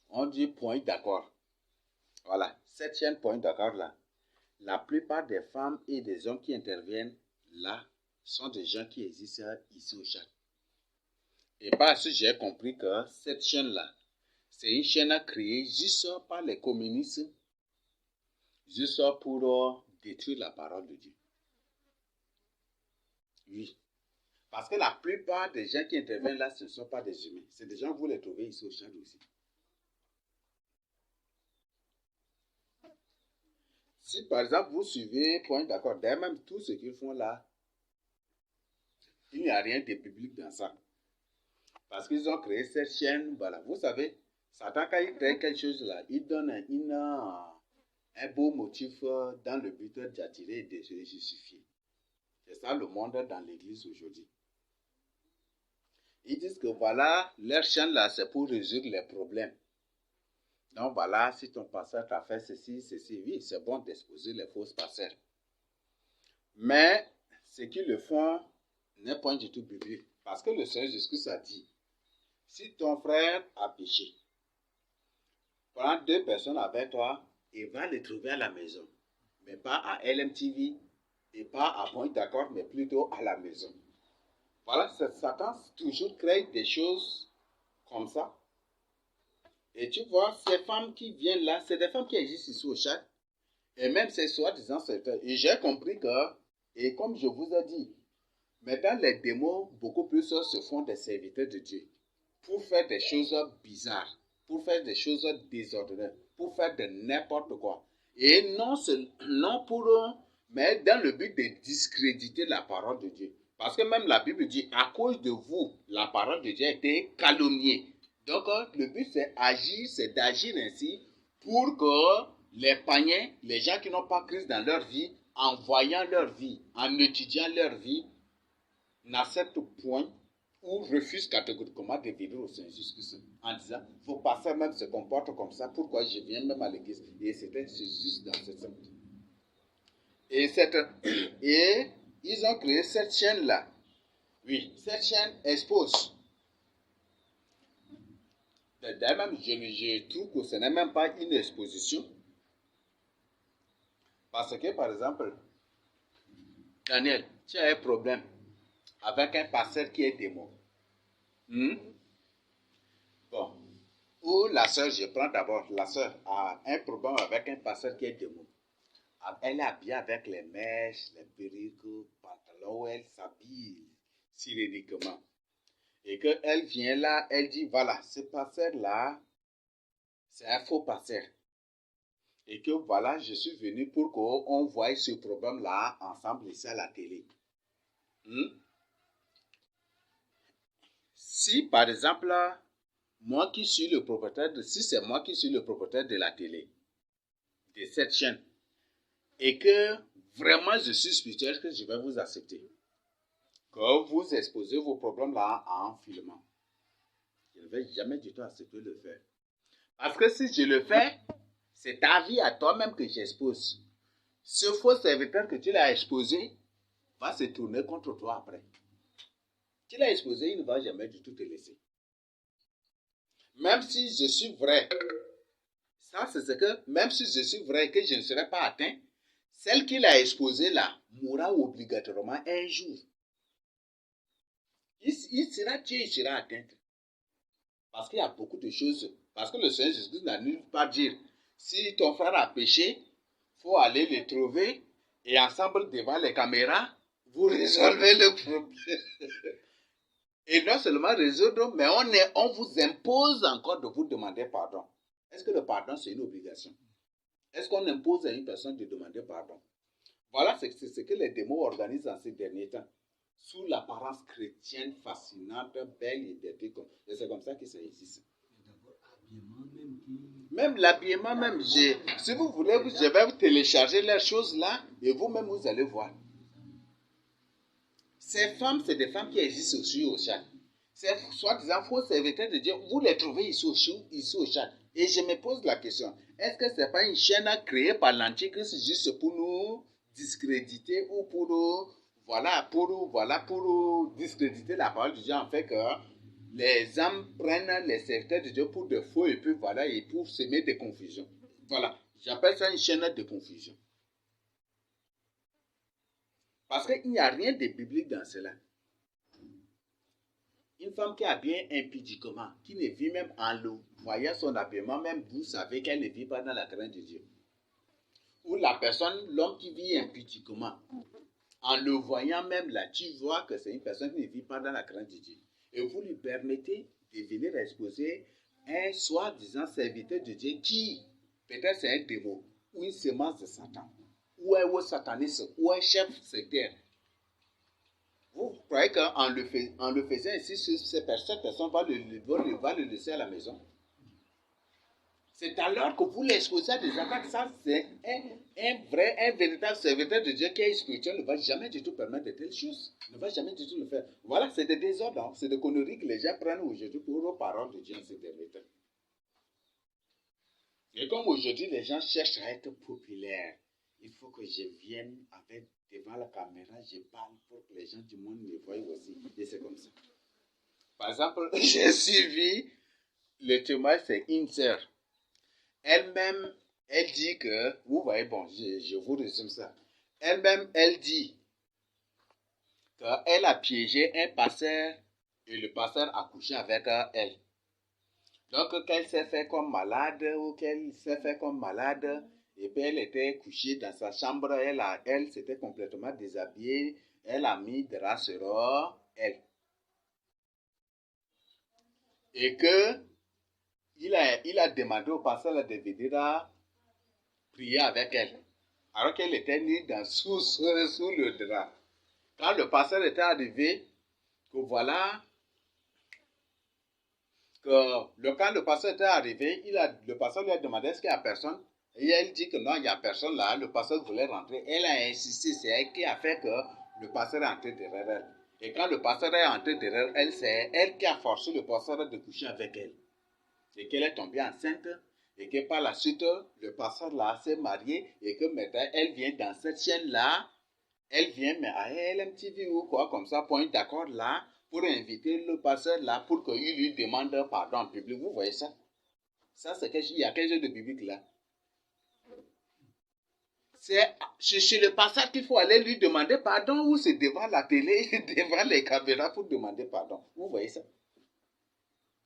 On dit point d'accord. Voilà, cette chaîne point d'accord là. La plupart des femmes et des hommes qui interviennent là sont des gens qui existent ici au Tchad. Et parce que j'ai compris que cette chaîne-là, c'est une chaîne créée juste par les communistes, juste pour détruire la parole de Dieu. Oui. Parce que la plupart des gens qui interviennent là, ce ne sont pas des humains. C'est des gens que vous les trouvez ici au Tchad aussi. Si par exemple vous suivez point d'accord, d'ailleurs même tout ce qu'ils font là, il n'y a rien de biblique dans ça. Parce qu'ils ont créé cette chaîne, voilà. Vous savez, Satan quand il crée quelque chose là, il donne un beau motif dans le but d'attirer et de se justifier. C'est ça le monde dans l'église aujourd'hui. Ils disent que voilà, leur chaîne là, c'est pour résoudre les problèmes. Donc voilà, si ton pasteur t'a fait ceci, oui, c'est bon d'exposer les fausses pasteurs. Mais ce qu'ils le font n'est pas du tout biblique. Parce que le Seigneur Jésus a dit, si ton frère a péché, prends 2 personnes avec toi et va les trouver à la maison. Mais pas à LMTV et pas à point d'accord, mais plutôt à la maison. Voilà, Satan toujours crée des choses comme ça. Et tu vois, ces femmes qui viennent là, c'est des femmes qui existent ici au Tchad. Et même ces soi-disant serviteurs. Et j'ai compris que, et comme je vous ai dit, maintenant les démons, beaucoup plus se font des serviteurs de Dieu. Pour faire des choses bizarres, pour faire des choses désordonnées, pour faire de n'importe quoi. Et non pour eux, mais dans le but de discréditer la parole de Dieu. Parce que même la Bible dit, à cause de vous, la parole de Dieu a été calomniée. Donc, le but c'est d'agir ainsi pour que les païens, les gens qui n'ont pas Christ dans leur vie, en voyant leur vie, en étudiant leur vie, n'acceptent point ou refusent catégoriquement de vivre au Seigneur Jésus-Christ en disant, vos pasteurs même se comportent comme ça, pourquoi je viens même à l'église? Et c'était juste dans cette semaine. Et ils ont créé cette chaîne-là. Oui, cette chaîne expose. D'ailleurs, même, je trouve que ce n'est même pas une exposition. Parce que, par exemple, Daniel, tu as un problème avec un pasteur qui est démon. Bon. Ou la sœur, je prends d'abord, la sœur a un problème avec un pasteur qui est démon. Elle est habillée avec les mèches, les perruques, pantalons, où elle s'habille cyréniquement. Et qu'elle vient là, elle dit, voilà, ce pasteur-là, c'est un faux pasteur. Et que voilà, je suis venu pour qu'on voie ce problème-là ensemble ici à la télé. Si par exemple, moi qui suis le propriétaire, si c'est moi qui suis le propriétaire de la télé, de cette chaîne, et que vraiment je suis spirituel, que je vais vous accepter, que vous exposez vos problèmes-là en filmant. Je ne vais jamais du tout accepter de le faire. Parce que si je le fais, c'est ta vie à toi-même que j'expose. Ce faux serviteur que tu l'as exposé va se tourner contre toi après. Tu l'as exposé, il ne va jamais du tout te laisser. Même si je suis vrai, ça c'est ce que, même si je suis vrai que je ne serai pas atteint, celle qu'il a exposée là mourra obligatoirement un jour. Il sera tué, il sera atteint. Parce qu'il y a beaucoup de choses. Parce que le Seigneur Jésus n'a nulle part dire, si ton frère a péché, il faut aller le trouver et ensemble devant les caméras, vous résolvez le problème. Et non seulement résoudre, mais on vous impose encore de vous demander pardon. Est-ce que le pardon, c'est une obligation? Est-ce qu'on impose à une personne de demander pardon? Voilà c'est ce que les démons organisent dans ces derniers temps. Sous l'apparence chrétienne fascinante, belle et détruite. Et c'est comme ça que ça existe. Même l'habillement, même, si vous voulez, je vais vous télécharger les choses là et vous-même vous allez voir. Ces femmes, c'est des femmes qui existent aussi au Tchad. C'est soi-disant faux serviteurs de Dieu. Vous les trouvez ici au Tchad. Et je me pose la question, est-ce que ce n'est pas une chaîne créée par l'Antichrist juste pour nous discréditer ou pour discréditer la parole de Dieu en fait que les hommes prennent les serviteurs de Dieu pour de faux et puis et pour semer des confusions. Voilà, j'appelle ça une chaîne de confusion. Parce qu'il n'y a rien de biblique dans cela. Une femme qui a bien impudiquement, qui ne vit même en le voyant son habillement, même vous savez qu'elle ne vit pas dans la crainte de Dieu. Ou la personne, l'homme qui vit impudiquement, en le voyant même là, tu vois que c'est une personne qui ne vit pas dans la crainte de Dieu. Et vous lui permettez de venir exposer un soi-disant serviteur de Dieu qui, peut-être c'est un démon, ou une semence de Satan, ou un sataniste, ou un chef sectaire. Vous croyez qu'en le faisant ainsi, cette personne va le laisser à la maison? C'est alors que vous l'exposez à des attaques. Ça, c'est un véritable serviteur de Dieu qui est spirituel ne va jamais du tout permettre de telles choses. Ne va jamais du tout le faire. Voilà, c'est des désordres, c'est des conneries que les gens prennent aujourd'hui pour aux paroles de Dieu en ces derniers temps. Et comme aujourd'hui, les gens cherchent à être populaires, il faut que je vienne devant la caméra, je parle pour que les gens du monde me voient aussi. Et c'est comme ça. Par exemple, j'ai suivi le témoin, c'est une sœur. Elle-même, elle dit que, vous voyez, bon, je vous résume ça. Elle-même, elle dit qu'elle a piégé un pasteur et le pasteur a couché avec elle. Donc, qu'elle s'est fait comme malade et puis elle était couchée dans sa chambre, elle s'était complètement déshabillée, elle a mis des draps sur elle. Et que il a demandé au pasteur de venir prier avec elle, alors qu'elle était nue sous le drap. Quand le pasteur était arrivé, quand le pasteur était arrivé, le pasteur lui a demandé est-ce qu'il n'y a personne. Et elle dit que non, il n'y a personne là. Le pasteur voulait rentrer. Elle a insisté, c'est elle qui a fait que le pasteur est entré derrière elle. Et quand le pasteur est entré derrière elle, c'est elle qui a forcé le pasteur de coucher avec elle. Et qu'elle est tombée enceinte. Et que par la suite, le pasteur là s'est marié. Et que maintenant, elle vient dans cette chaîne-là. Elle vient mais à LMTV ou quoi comme ça, point d'accord là, pour inviter le pasteur là, pour qu'il lui demande pardon en public. Vous voyez ça? Ça, c'est il y a quelque chose de biblique là. C'est chez le pasteur qu'il faut aller lui demander pardon ou c'est devant la télé, devant les caméras pour demander pardon. Vous voyez ça?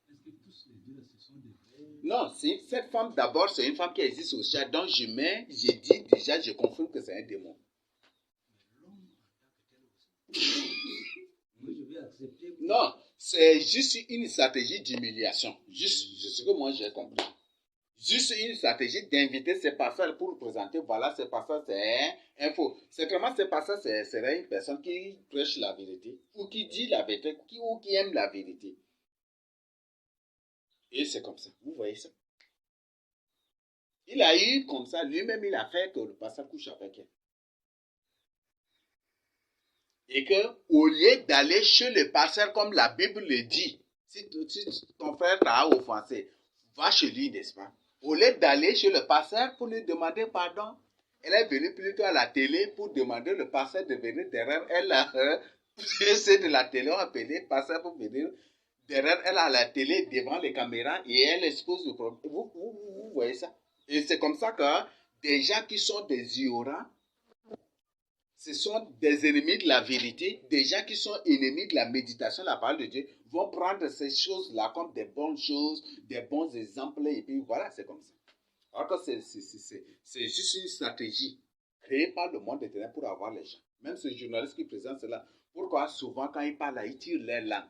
Est-ce que tous les deux, ce sont des vrais? Non, cette femme d'abord, c'est une femme qui existe au Tchad. Donc j'ai dit déjà, je confirme que c'est un démon. Non, c'est juste une stratégie d'humiliation. Juste ce que moi j'ai compris. Juste une stratégie d'inviter ces pasteurs pour présenter, voilà, ces pasteurs, c'est un faux. Certainement, ces pasteurs, serait une personne qui prêche la vérité, ou qui dit la vérité, ou qui aime la vérité. Et c'est comme ça. Vous voyez ça? Il a eu comme ça, lui-même, il a fait que le pasteur couche avec elle. Et que, au lieu d'aller chez le pasteur comme la Bible le dit, si ton frère t'a offensé, va chez lui, n'est-ce pas? Au lieu d'aller chez le pasteur pour lui demander pardon, elle est venue plutôt à la télé pour demander le pasteur de venir derrière elle. C'est de la télé, on a appelé le pasteur pour venir derrière elle à la télé, devant les caméras, et elle expose le problème. Vous voyez ça? Et c'est comme ça que des gens qui sont des ignorants ce sont des ennemis de la vérité, des gens qui sont ennemis de la méditation, la parole de Dieu, vont prendre ces choses-là comme des bonnes choses, des bons exemples, et puis voilà, c'est comme ça. Alors que c'est juste une stratégie créée par le monde éternel pour avoir les gens. Même ce journaliste qui présente cela, pourquoi souvent quand il parle là, il tire les langues,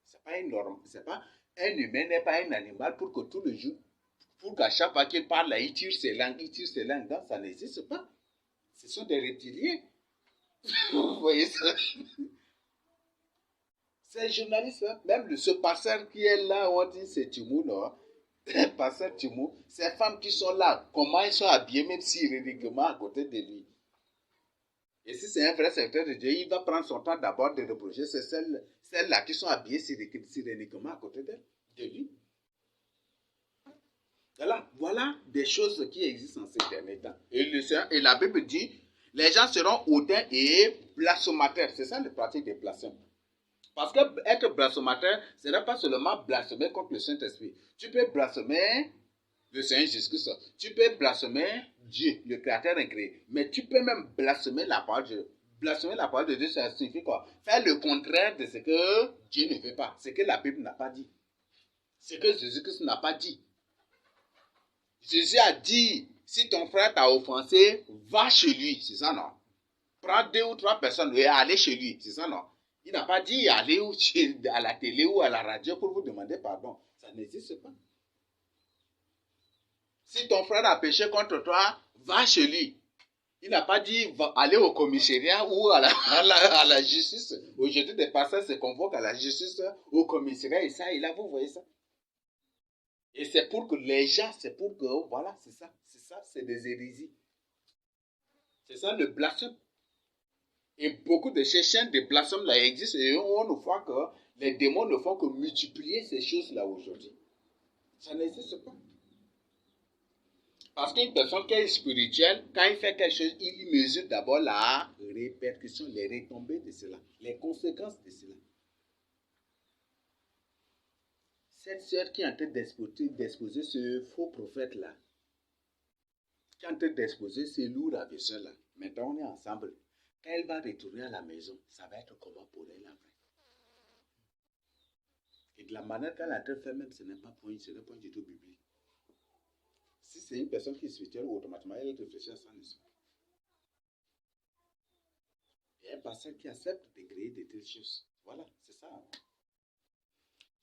C'est pas une norme, c'est pas un humain n'est pas un animal pour que tout le jour, pour qu'à chaque fois qu'il parle là, il tire ses langues, donc ça n'existe pas. Ce sont des reptiliens. Vous voyez ça? Ces journalistes, même ce pasteur qui est là, on dit c'est Timou, non? Pasteur Timou, ces femmes qui sont là, comment ils sont habillés, même si ironiquement à côté de lui. Et si c'est un vrai serviteur de Dieu, il va prendre son temps d'abord de reprocher celles-là qui sont habillées ironiquement à côté de lui. Voilà des choses qui existent en ces derniers temps. Et la Bible dit, les gens seront hautains et blasphémateurs. C'est ça le pratique des blasphèmes. Parce que être blasphémateur, ce n'est pas seulement blasphémer contre le Saint-Esprit. Tu peux blasphémer le Seigneur Jésus-Christ. Tu peux blasphémer Dieu, le Créateur incréé. Mais tu peux même blasphémer la parole de Dieu. Blasphémer la parole de Dieu, ça signifie quoi? Faire le contraire de ce que Dieu ne veut pas. Ce que la Bible n'a pas dit. Ce que Jésus-Christ n'a pas dit. Jésus a dit, si ton frère t'a offensé, va chez lui. C'est ça, non? Prends 2 ou 3 personnes et allez chez lui. C'est ça, non? Il n'a pas dit aller à la télé ou à la radio pour vous demander pardon. Ça n'existe pas. Si ton frère a péché contre toi, va chez lui. Il n'a pas dit aller au commissariat ou à la justice. Aujourd'hui, des pasteurs se convoquent à la justice, au commissariat et ça, et là, vous voyez ça. Et c'est pour que les gens, voilà, c'est ça, c'est des hérésies. C'est ça le blasphème. Et beaucoup de ces chaînes de blasphème là existent et on ne voit que les démons ne font que multiplier ces choses-là aujourd'hui. Ça n'existe pas. Parce qu'une personne qui est spirituelle, quand il fait quelque chose, il mesure d'abord la répercussion, les retombées de cela, les conséquences de cela. Cette sœur qui est en train d'exposer ce faux prophète-là, qui est en train d'exposer ces lourds aversions-là, maintenant on est ensemble. Quand elle va retourner à la maison, ça va être comment pour elle après. Et de la manière qu'elle est en train de faire, même ce n'est pas du tout biblique. Si c'est une personne qui est spirituelle, automatiquement elle réfléchit à ça. Et un pasteur qui accepte de créer de telles choses. Voilà, c'est ça.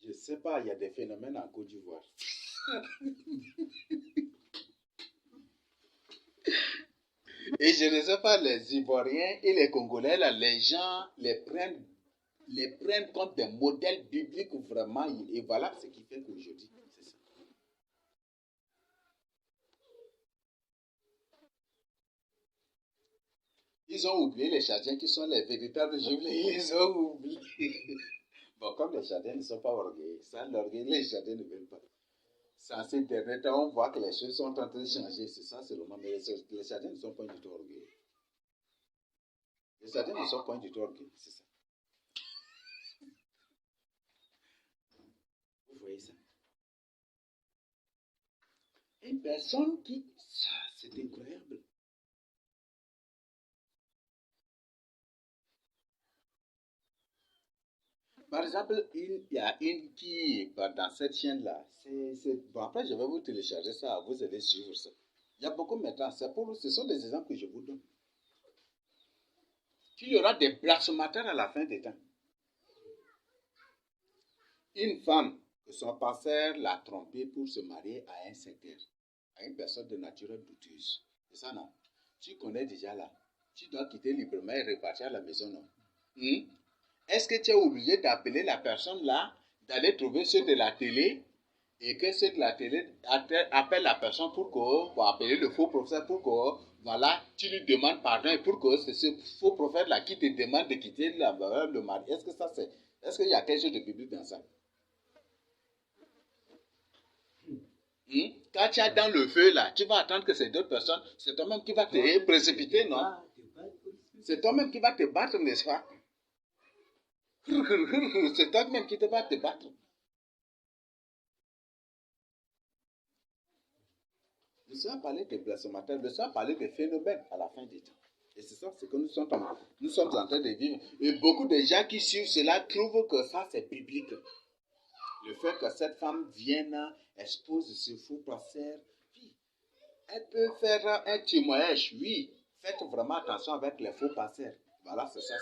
Je ne sais pas, il y a des phénomènes en Côte d'Ivoire. Et je ne sais pas, les Ivoiriens et les Congolais, là, les gens les prennent comme des modèles bibliques vraiment. Et voilà ce qui fait qu'aujourd'hui, c'est ça. Ils ont oublié les Chadiens qui sont les véritables juifs. Ils ont oublié. Bon, comme les Chadiens ne sont pas orgueilleux, ça, l'orgueil, les Chadiens ne veulent pas. En ces derniers temps, on voit que les choses sont en train de changer. C'est ça, c'est le moment. Mais les Chadiens ne sont pas du tout orgueilleux. Les Chadiens ne sont pas du tout orgueilleux. C'est ça. Vous voyez ça? Une personne qui... Ça, c'est incroyable. Par exemple, il y a une qui, dans cette chaîne-là, bon, après je vais vous télécharger ça, vous allez suivre ça. Il y a beaucoup maintenant, ce sont des exemples que je vous donne. Il y aura des blasphémateurs à la fin des temps. Une femme, que son pasteur l'a trompée pour se marier à un sectaire, à une personne de nature douteuse. C'est ça, non? Tu connais déjà là. Tu dois quitter librement et repartir à la maison, non? Est-ce que tu es obligé d'appeler la personne là, d'aller trouver ceux de la télé, et que ceux de la télé appellent la personne pour appeler le faux prophète, pour que, voilà, tu lui demandes pardon, et pour que c'est ce faux prophète là qui te demande de quitter le mari. Est-ce qu'il y a quelque chose de biblique dans ça? Quand tu es dans le feu là, tu vas attendre que ces deux personnes, c'est toi-même qui vas te précipiter, non? C'est toi-même qui vas te battre, n'est-ce pas? C'est toi-même qui va te battre. Le Seigneur a parlé des blasphémateurs, le Seigneur a parlé des phénomènes à la fin des temps. Et c'est ça, c'est que nous sommes en train de vivre. Et beaucoup de gens qui suivent cela trouvent que ça, c'est biblique. Le fait que cette femme vienne, expose ce faux pasteur, oui, elle peut faire un témoignage, oui. Faites vraiment attention avec les faux pasteurs. Voilà, c'est ça.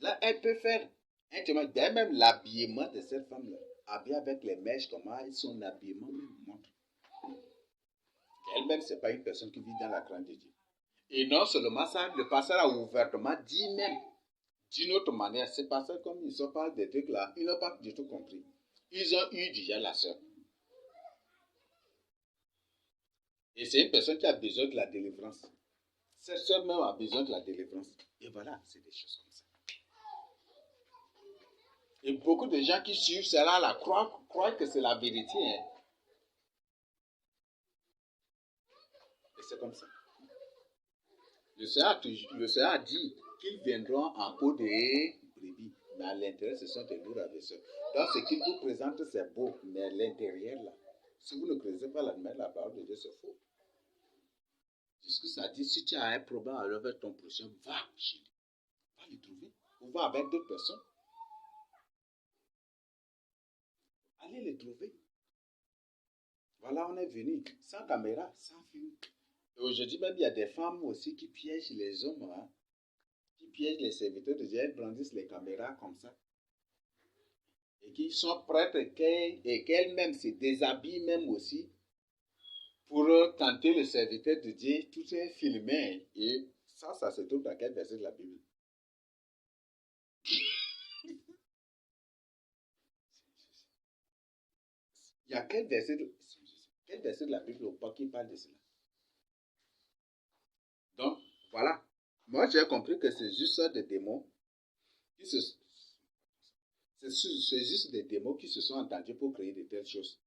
Là, elle peut faire un témoignage. D'ailleurs, même l'habillement de cette femme-là, habillée avec les mèches, comment son habillement même montre. Elle-même, ce n'est pas une personne qui vit dans la crainte de Dieu. Et non seulement ça, le pasteur a ouvertement dit même, d'une autre manière, ces pasteurs, comme ils sont pas des trucs là, ils n'ont pas du tout compris. Ils ont eu déjà la sœur. Et c'est une personne qui a besoin de la délivrance. Cette sœur même a besoin de la délivrance. Et voilà, c'est des choses comme ça. Et beaucoup de gens qui suivent cela, là, croient que c'est la vérité. Hein. Et c'est comme ça. Le Seigneur a dit qu'ils viendront en peau de brebis. Mais à l'intérieur, ce sont des lourds ravisseurs. Donc, ce qu'il vous présente, c'est beau. Mais à l'intérieur, là, si vous ne creusez pas la parole de Dieu, c'est faux. Puisque ça dit, si tu as un problème avec ton prochain, va chez lui. Va le trouver. Ou va avec d'autres personnes. Allez les trouver. Voilà, on est venu sans caméra, sans film. Et aujourd'hui même, il y a des femmes aussi qui piègent les hommes, hein, qui piègent les serviteurs de Dieu, elles brandissent les caméras comme ça. Et qui sont prêtes et qu'elles-mêmes se déshabillent même aussi pour tenter le serviteur de Dieu. Tout est filmé. Et ça se trouve dans quel verset de la Bible? Il y a quel verset de la Bible ou pas qui parle de cela? Donc, voilà. Moi, j'ai compris que c'est juste des démons c'est juste des démons qui se sont entendus pour créer de telles choses.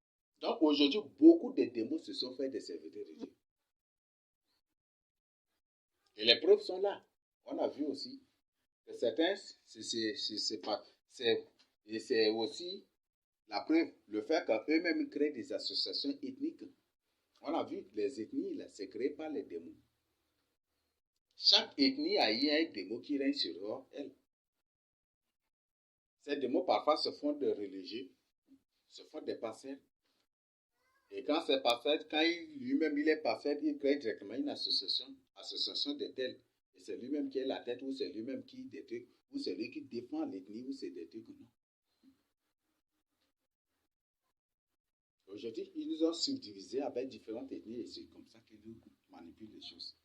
Donc, aujourd'hui, beaucoup de démons se sont fait des serviteurs de Dieu. Et les preuves sont là. On a vu aussi que certains, c'est aussi la preuve, le fait qu'eux-mêmes créent des associations ethniques. On a vu, les ethnies, là, c'est créé par les démons. Chaque ethnie a eu un démon qui règne sur elle. Ces démons parfois se font de religieux, se font des pasteurs. Et quand c'est parfait, quand lui-même il est parfait, il crée directement une association de tels. Et c'est lui-même qui est la tête, ou c'est lui-même qui des trucs, ou c'est lui qui défend l'ethnie, ou c'est des trucs non. Aujourd'hui, ils nous ont subdivisés avec différentes ethnies et c'est comme ça qu'ils nous manipulent les choses.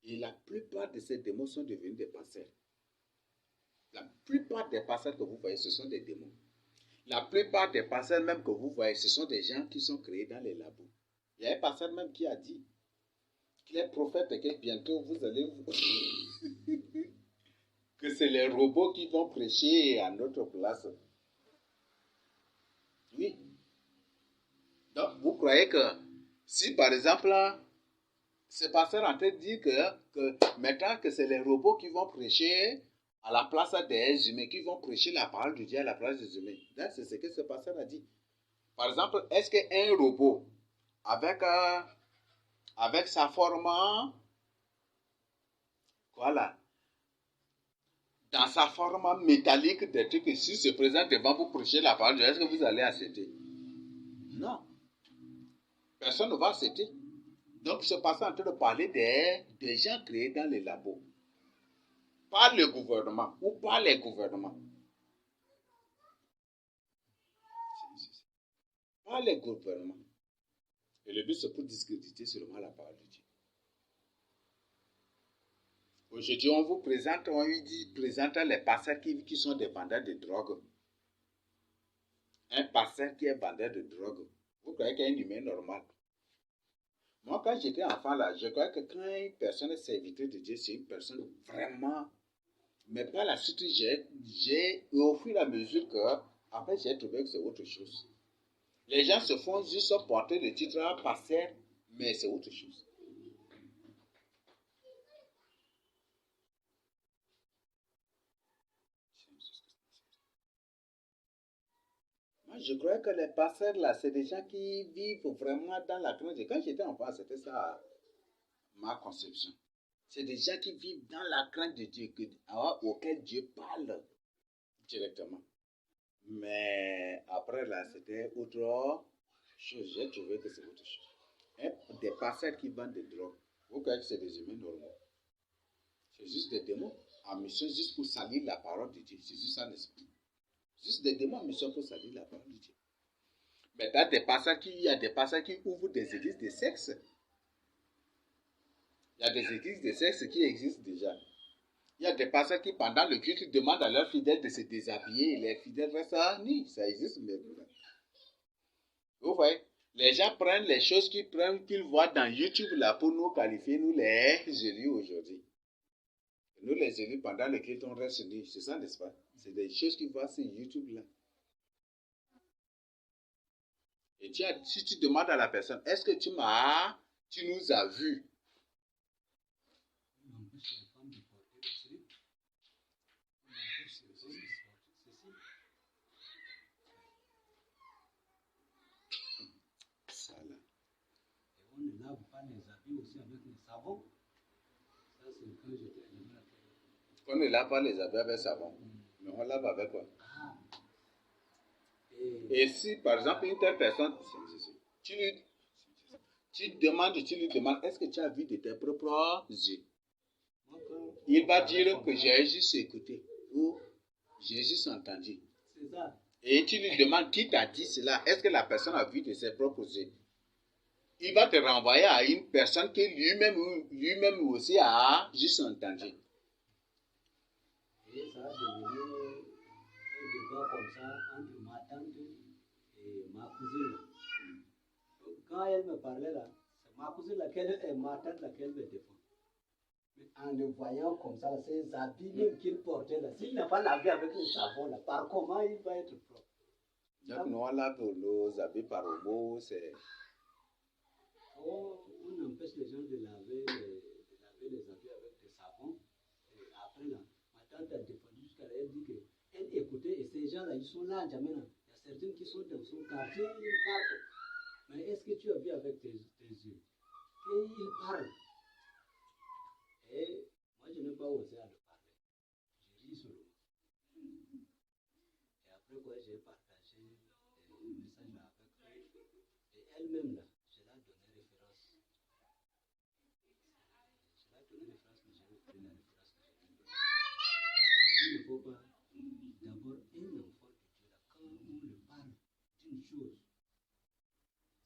Et la plupart de ces démons sont devenus des pasteurs. La plupart des pasteurs que vous voyez, ce sont des démons. La plupart des pasteurs même que vous voyez, ce sont des gens qui sont créés dans les labos. Il y a un pasteur même qui a dit qu'il est prophète et que bientôt vous allez que c'est les robots qui vont prêcher à notre place. Oui. Donc, vous croyez que si par exemple, ce pasteur est en train de dire que maintenant que c'est les robots qui vont prêcher à la place des humains, qui vont prêcher la parole de Dieu à la place des humains. Là, c'est ce que ce pasteur a dit. Par exemple, est-ce qu'un robot, avec sa forme, voilà, dans sa forme métallique des trucs, si se présente devant vous prêcher la parole de Dieu, est-ce que vous allez accepter? Non. Personne ne va accepter. Donc, ce pasteur est en train de parler des gens créés dans les labos. Par le gouvernement ou par les gouvernements. Par les gouvernements. Et le but, c'est pour discréditer seulement la parole de Dieu. Aujourd'hui, on vous présente, les pasteurs qui sont des vendeurs de drogue. Un pasteur qui est vendeur de drogue. Vous croyez qu'il y a un humain normal? Moi, quand j'étais enfant, là, je croyais que quand une personne est serviteur de Dieu, c'est une personne vraiment... Mais par la suite, au fur et à mesure que, après, j'ai trouvé que c'est autre chose. Les gens se font juste porter le titre à pasteur, mais c'est autre chose. Moi, je croyais que les pasteurs, là, c'est des gens qui vivent vraiment dans la crainte. Quand j'étais enfant, c'était ça, ma conception. C'est des gens qui vivent dans la crainte de Dieu, auquel Dieu parle directement. Mais après, là, c'était autre chose. J'ai trouvé que c'est autre chose. Et des pasteurs qui vendent des drogues, vous croyez que c'est des humains normaux? C'est juste des démons en mission juste pour salir la parole de Dieu. C'est juste ça, n'est-ce pas? Juste des démons en mission pour salir la parole de Dieu. Mais il y a des pasteurs qui ouvrent des églises de sexe. Il y a des églises de sexe qui existent déjà. Il y a des pasteurs qui, pendant le culte, demandent à leurs fidèles de se déshabiller et les fidèles restent nus. Ça existe maintenant. Vous voyez, les gens prennent les choses qu'ils voient dans YouTube là pour nous qualifier, nous les élus aujourd'hui. Nous les élus, pendant le culte, on reste nus. C'est ça, n'est-ce pas? C'est des choses qu'ils voient sur YouTube là. Et si tu demandes à la personne, est-ce que tu nous as vus? Ça là. Et on ne lave pas les habits aussi avec le savon. Ça, c'est quand j'étais animé. On ne lave pas les habits avec savon. Mais on lave avec quoi? Et si, par exemple, une telle personne, tu lui demandes, est-ce que tu as vu de tes propres yeux? Il va dire que j'ai juste écouté ou j'ai juste entendu. C'est ça. Et tu lui demandes qui t'a dit cela. Est-ce que la personne a vu de ses propres yeux? Il va te renvoyer à une personne qui lui-même aussi a juste entendu. Et ça a devenu un débat comme ça entre ma tante et ma cousine. Donc, quand elle me parlait là, c'est ma cousine et ma tante laquelle me défend. Mais en le voyant comme ça, ces habits même qu'il portait là, s'il n'a pas lavé avec le savon là, par comment il va être propre? Donc nous on lave nos habits par homo, c'est... On empêche les gens de laver les habits avec des savons. Et après là, ma tante a défendu jusqu'à là, elle dit qu'elle écoutait et ces gens-là, ils sont là en Djamena. Il y a certains qui sont dans son quartier, ils parlent. Mais est-ce que tu as vu avec tes yeux qu'ils parlent? Et moi, je n'ai pas osé à le parler. J'ai ri sur le mot. Et après quoi, j'ai partagé le message là avec eux. Et elle-même là, je l'ai donné référence. Je l'ai donné référence, mais j'ai oublié la référence que j'ai donnée. Il ne faut pas, d'abord, un enfant de Dieu là, quand on le parle d'une chose,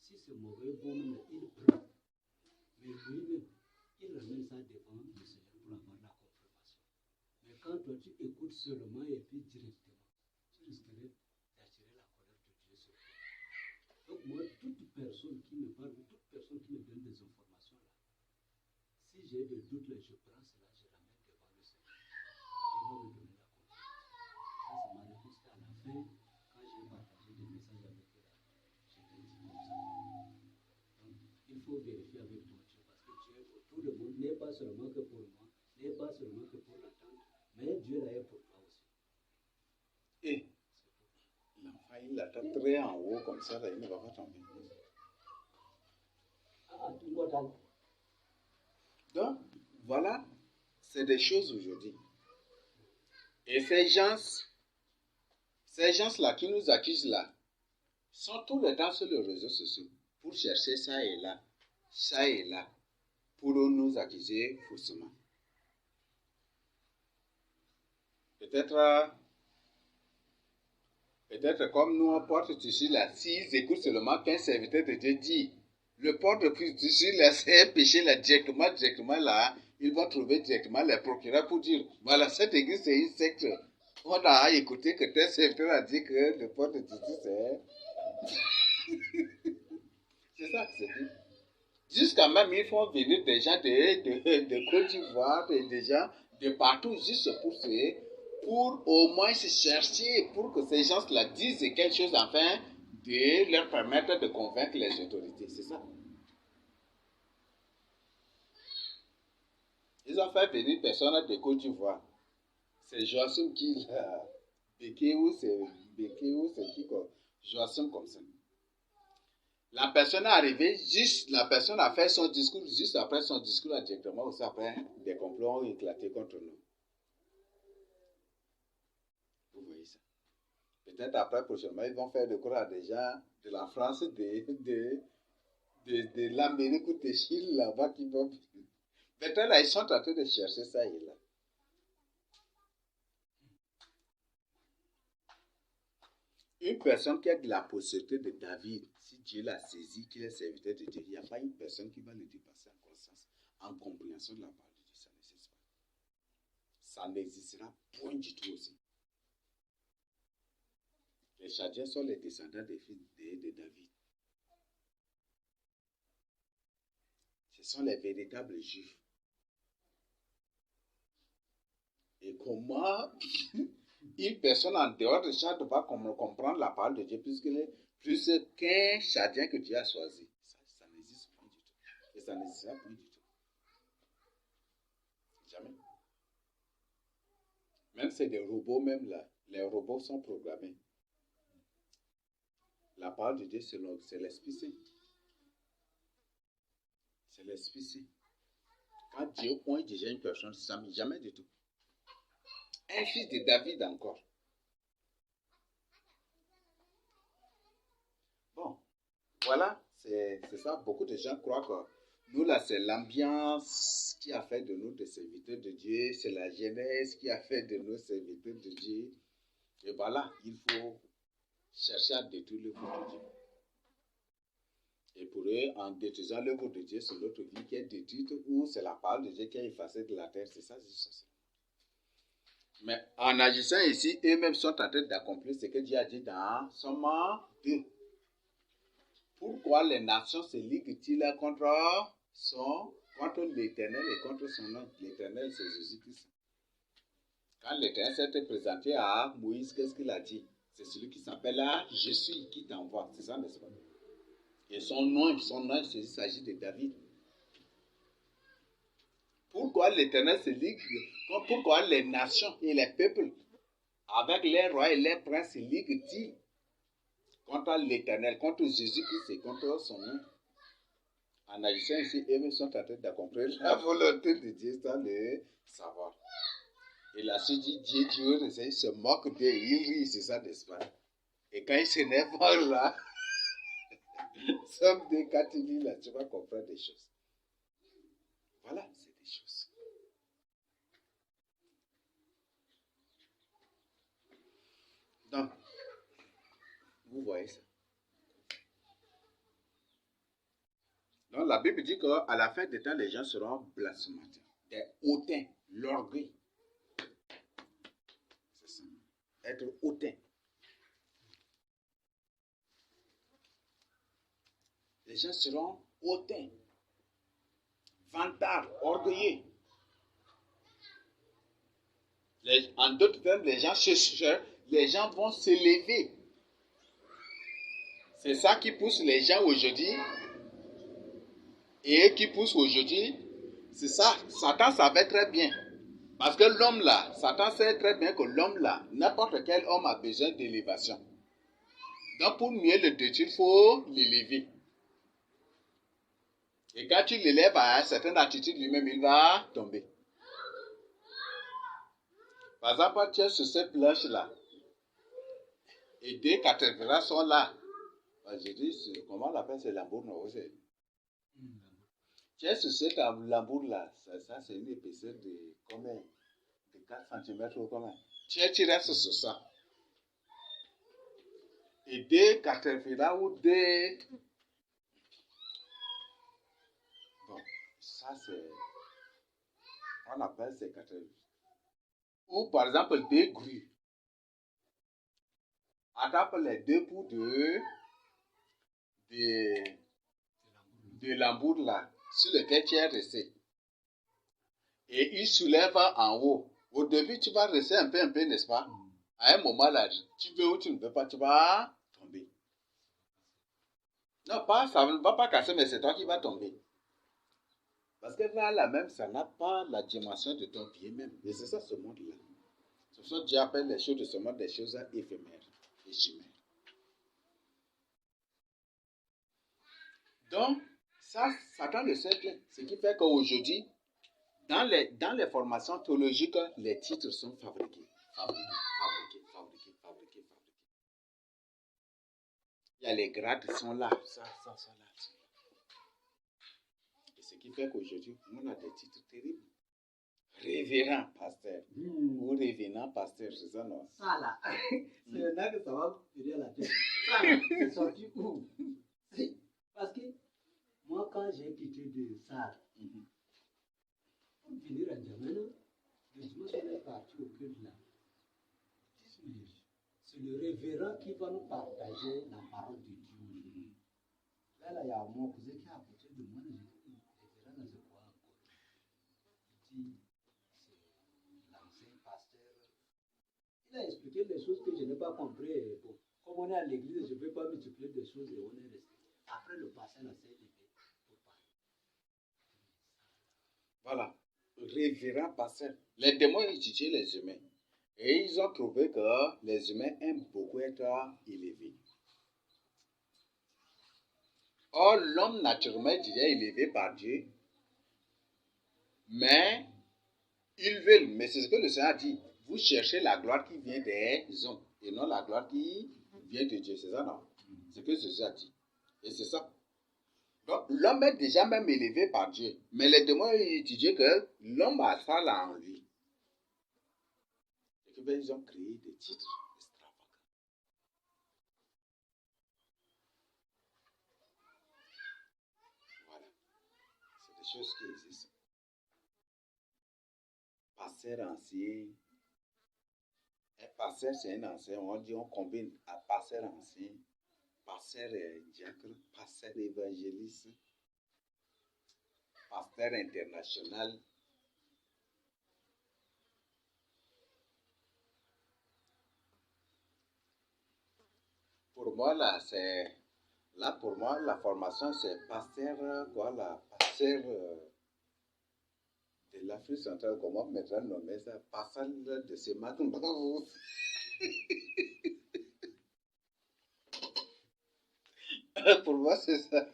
si c'est mauvais, bon, il prend. Mais lui-même, il ramène ça devant le Seigneur pour avoir la confirmation. Mais quand toi tu écoutes seulement et puis directement, tu risquerais d'attirer la colère de Dieu sur toi. Donc moi, toute personne qui me parle, toute personne qui me donne des informations là, si j'ai des doutes là, je prends cela, je ramène devant le Seigneur. Il va me donner la confirmation. Ça, c'est ma réponse à la fin, quand j'ai partagé des messages avec eux là, je l'ai dit comme ça. Donc, il faut vérifier avec toi. Tout le monde n'est pas seulement que pour moi, n'est pas seulement que pour la tante, mais Dieu l'a est pour toi aussi. Et l'enfant, il attend très en haut comme ça, là, il ne va pas tomber. Donc, voilà, c'est des choses aujourd'hui. Et ces gens-là qui nous accusent là, sont tout le temps sur les réseaux sociaux pour chercher ça et là, pour nous accuser faussement. Peut-être comme nous on porte tissu là, s'ils écoutent seulement qu'un serviteur de Dieu dit, le port de tissu là, c'est un péché là, directement là, ils vont trouver directement les procureurs pour dire, voilà, cette église c'est une secte. On a écouté que tel serviteur a dit que le port de tissu c'est... C'est ça que c'est dit. Jusqu'à même, ils font venir des gens de Côte d'Ivoire, des gens de partout, juste pour au moins se chercher, pour que ces gens-là disent quelque chose, afin de leur permettre de convaincre les autorités. C'est ça. Ils ont fait venir personne de Côte d'Ivoire. C'est Joachim qui l'a... Békéou, c'est qui quoi? Joachim comme ça. La personne est arrivée, juste la personne a fait son discours, juste après son discours, directement aussi après, des complots ont éclaté contre nous. Vous voyez ça. Peut-être après, prochainement, ils vont faire des cours à des gens de la France, de l'Amérique ou de Chine, là-bas, qui vont... Peut-être là, ils sont en train de chercher ça et là. Une personne qui a de la possibilité de David, si Dieu l'a saisi, qu'il est serviteur de Dieu, il n'y a pas une personne qui va le dépasser en conscience, en compréhension de la parole de Dieu. Ça n'existe pas. Ça n'existera point du tout aussi. Les Chadiens sont les descendants des fils de David. Ce sont les véritables juifs. Et comment une personne en dehors de Chad va comprendre la parole de Dieu plus qu'un Chadien que Dieu a choisi? Ça n'existe pas du tout. Et ça n'existera pas du tout. Jamais. Même c'est des robots, même là. Les robots sont programmés. La parole de Dieu, c'est l'Esprit Saint. C'est l'Esprit Saint. Quand Dieu point déjà une personne, ça ne jamais du tout. Un fils de David encore. Bon, voilà, c'est ça. Beaucoup de gens croient que nous, là, c'est l'ambiance qui a fait de nous des serviteurs de Dieu. C'est la jeunesse qui a fait de nous serviteurs de Dieu. Et voilà, il faut chercher à détruire l'œuvre de Dieu. Et pour eux, en détruisant l'œuvre de Dieu, c'est notre vie qui est détruite ou c'est la parole de Dieu qui est effacée de la terre. C'est ça, c'est ça. Mais en agissant ici, eux-mêmes sont en train d'accomplir ce que Dieu a dit dans Somme 2. Pourquoi les nations se liguent-ils contre l'Éternel et contre son nom? L'Éternel, c'est Jésus-Christ. Quand l'Éternel s'est présenté à Moïse, qu'est-ce qu'il a dit? C'est celui qui s'appelle là, je suis qui t'envoie. C'est ça, n'est-ce pas? Et son nom, il s'agit de David. Pourquoi l'Éternel se ligue? Pourquoi les nations et les peuples, avec les rois et les princes, se liguent-ils contre l'Éternel, contre Jésus-Christ et contre son nom? En agissant ici, eux sont en train d'accomplir la volonté de Dieu sans le savoir. Et la suite dit, Dieu il se moque d'eux, il rit, c'est ça, n'est-ce pas? Et quand il s'énerve là, Somme 2, quand il lit là, tu vas comprendre des choses. Voilà, c'est des choses. Donc, vous voyez ça. Donc, la Bible dit qu'à la fin des temps, les gens seront blasphémateurs, des hautains, l'orgueil. C'est ça. Être hautain. Les gens seront hautains, vantards, orgueilleux. En d'autres termes, les gens vont s'élever. C'est ça qui pousse les gens aujourd'hui. Et qui pousse aujourd'hui, c'est ça. Satan savait très bien. Parce que l'homme là, Satan sait très bien que l'homme là, n'importe quel homme a besoin d'élévation. Donc pour mieux le détruire, il faut l'élever. Et quand tu l'élèves à une certaine attitude, lui-même, il va tomber. Par exemple, tu es sur cette planche-là. Et deux caterpillars sont là. Je dis, comment on appelle, c'est lambour, non? Tu es sur cette lambour-là. Ça, c'est une épaisseur de combien? De 4 cm ou combien? Tu restes sur ça. Et deux caterpillars ou deux... Bon, ça c'est... On appelle ces caterpillars. Ou par exemple, deux grues. Attrape les deux bouts de lambour là, sur lequel tu es resté. Et il soulève en haut. Au début, tu vas rester un peu, n'est-ce pas? À un moment là, tu veux ou tu ne veux pas, tu vas tomber. Non, ça ne va pas casser, mais c'est toi qui vas tomber. Parce que là même, ça n'a pas la dimension de ton pied même. Et c'est ça ce monde-là. C'est pour ça que Dieu appelle les choses de ce monde des choses éphémères et chimères. Donc, ça donne le cercle. Ce qui fait qu'aujourd'hui, dans les formations théologiques, les titres sont fabriqués. Il y a les grades qui sont là. Ça sont là. Et ce qui fait qu'aujourd'hui, on a des titres terribles. Révérend pasteur. Ou révérend pasteur, c'est ça, non? Ça là, c'est là que ça va venir la tête. Ça là, c'est sorti où? Parce que moi, quand j'ai quitté de ça, pour venir à Djamena, le dimanche, on est parti au culte là. C'est le révérend qui va nous partager la parole de Dieu. Là, il y a mon cousin qui est à côté de moi. J'ai dit, le révérend, c'est quoi encore? Il dit, c'est l'ancien pasteur. Il a expliqué des choses que je n'ai pas compris. Bon, comme on est à l'église, je ne peux pas multiplier des choses et on est resté. Après, le pasteur a s'est levé pour parler. Voilà. Révérend pasteur. Les démons étudiaient les humains. Et ils ont trouvé que les humains aiment beaucoup être élevés. Or, l'homme naturellement est déjà élevé par Dieu. Mais ils veulent. Mais c'est ce que le Seigneur a dit. Vous cherchez la gloire qui vient des hommes et non la gloire qui vient de Dieu. C'est ça, non? C'est ce que Jésus a dit. Et c'est ça. Donc, l'homme est déjà même élevé par Dieu. Mais les démons ont étudié que l'homme a ça là en lui. Et que ils ont créé des titres extravagants. Voilà. C'est des choses qui existent. Pasteur ancien. Un pasteur, c'est un ancien. On dit, on combine à pasteur ancien, pasteur diacre, pasteur évangéliste, pasteur international. Pour moi, là, pour moi, la formation, c'est pasteur, voilà, pasteur de l'Afrique centrale, comment maintenant nommer ça, pasteur de ce matin, bravo. Pour moi, c'est ça.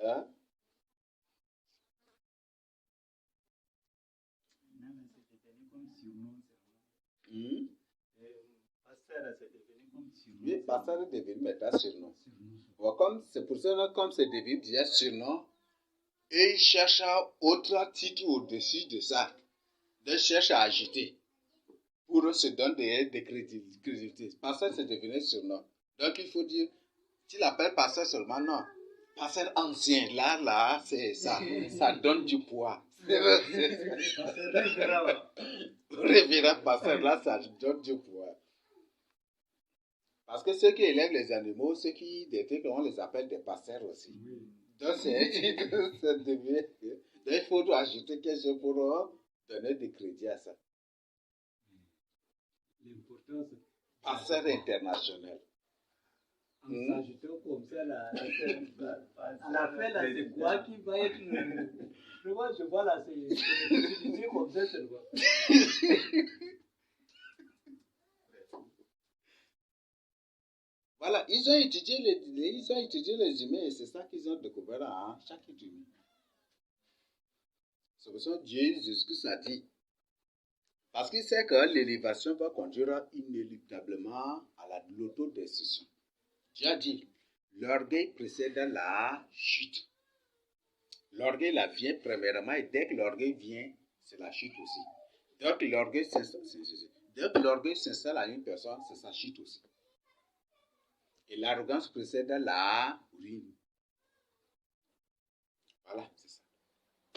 Hein? Oui, pasteur est devenu maintenant surnom. C'est pour ça que comme c'est devenu déjà surnom, et il cherche autre titre au-dessus de ça. Il cherche à ajouter pour se donner des crédibilités. Pasteur, c'est devenu surnom. Donc il faut dire, tu l'appelles pasteur seulement, non. Pasteur ancien, là, c'est ça. Ça donne du poids. Révérend pasteur, là, ça donne du poids. Parce que ceux qui élèvent les animaux, ceux qui détectent, on les appelle des pasteurs aussi. Donc, c'est devient. Donc, il faut ajouter quelque chose pour donner des crédits à ça. L'important, c'est. Pasteur international. En s'ajoutant comme ça, à la fin, là, c'est quoi qui va être. Moi, je vois là, c'est des possibilités comme ça, c'est quoi. Voilà, ils ont étudié les humains et c'est ça qu'ils ont découvert en chaque humain. C'est pour ça que Jésus a dit. Parce qu'il sait que l'élévation va conduire inéluctablement à l'autodestruction. Dieu a dit, l'orgueil précède la chute. L'orgueil là vient premièrement et dès que l'orgueil vient, c'est la chute aussi. Dès que l'orgueil s'installe à une personne, c'est sa chute aussi. Et l'arrogance précède la ruine. Voilà, c'est ça.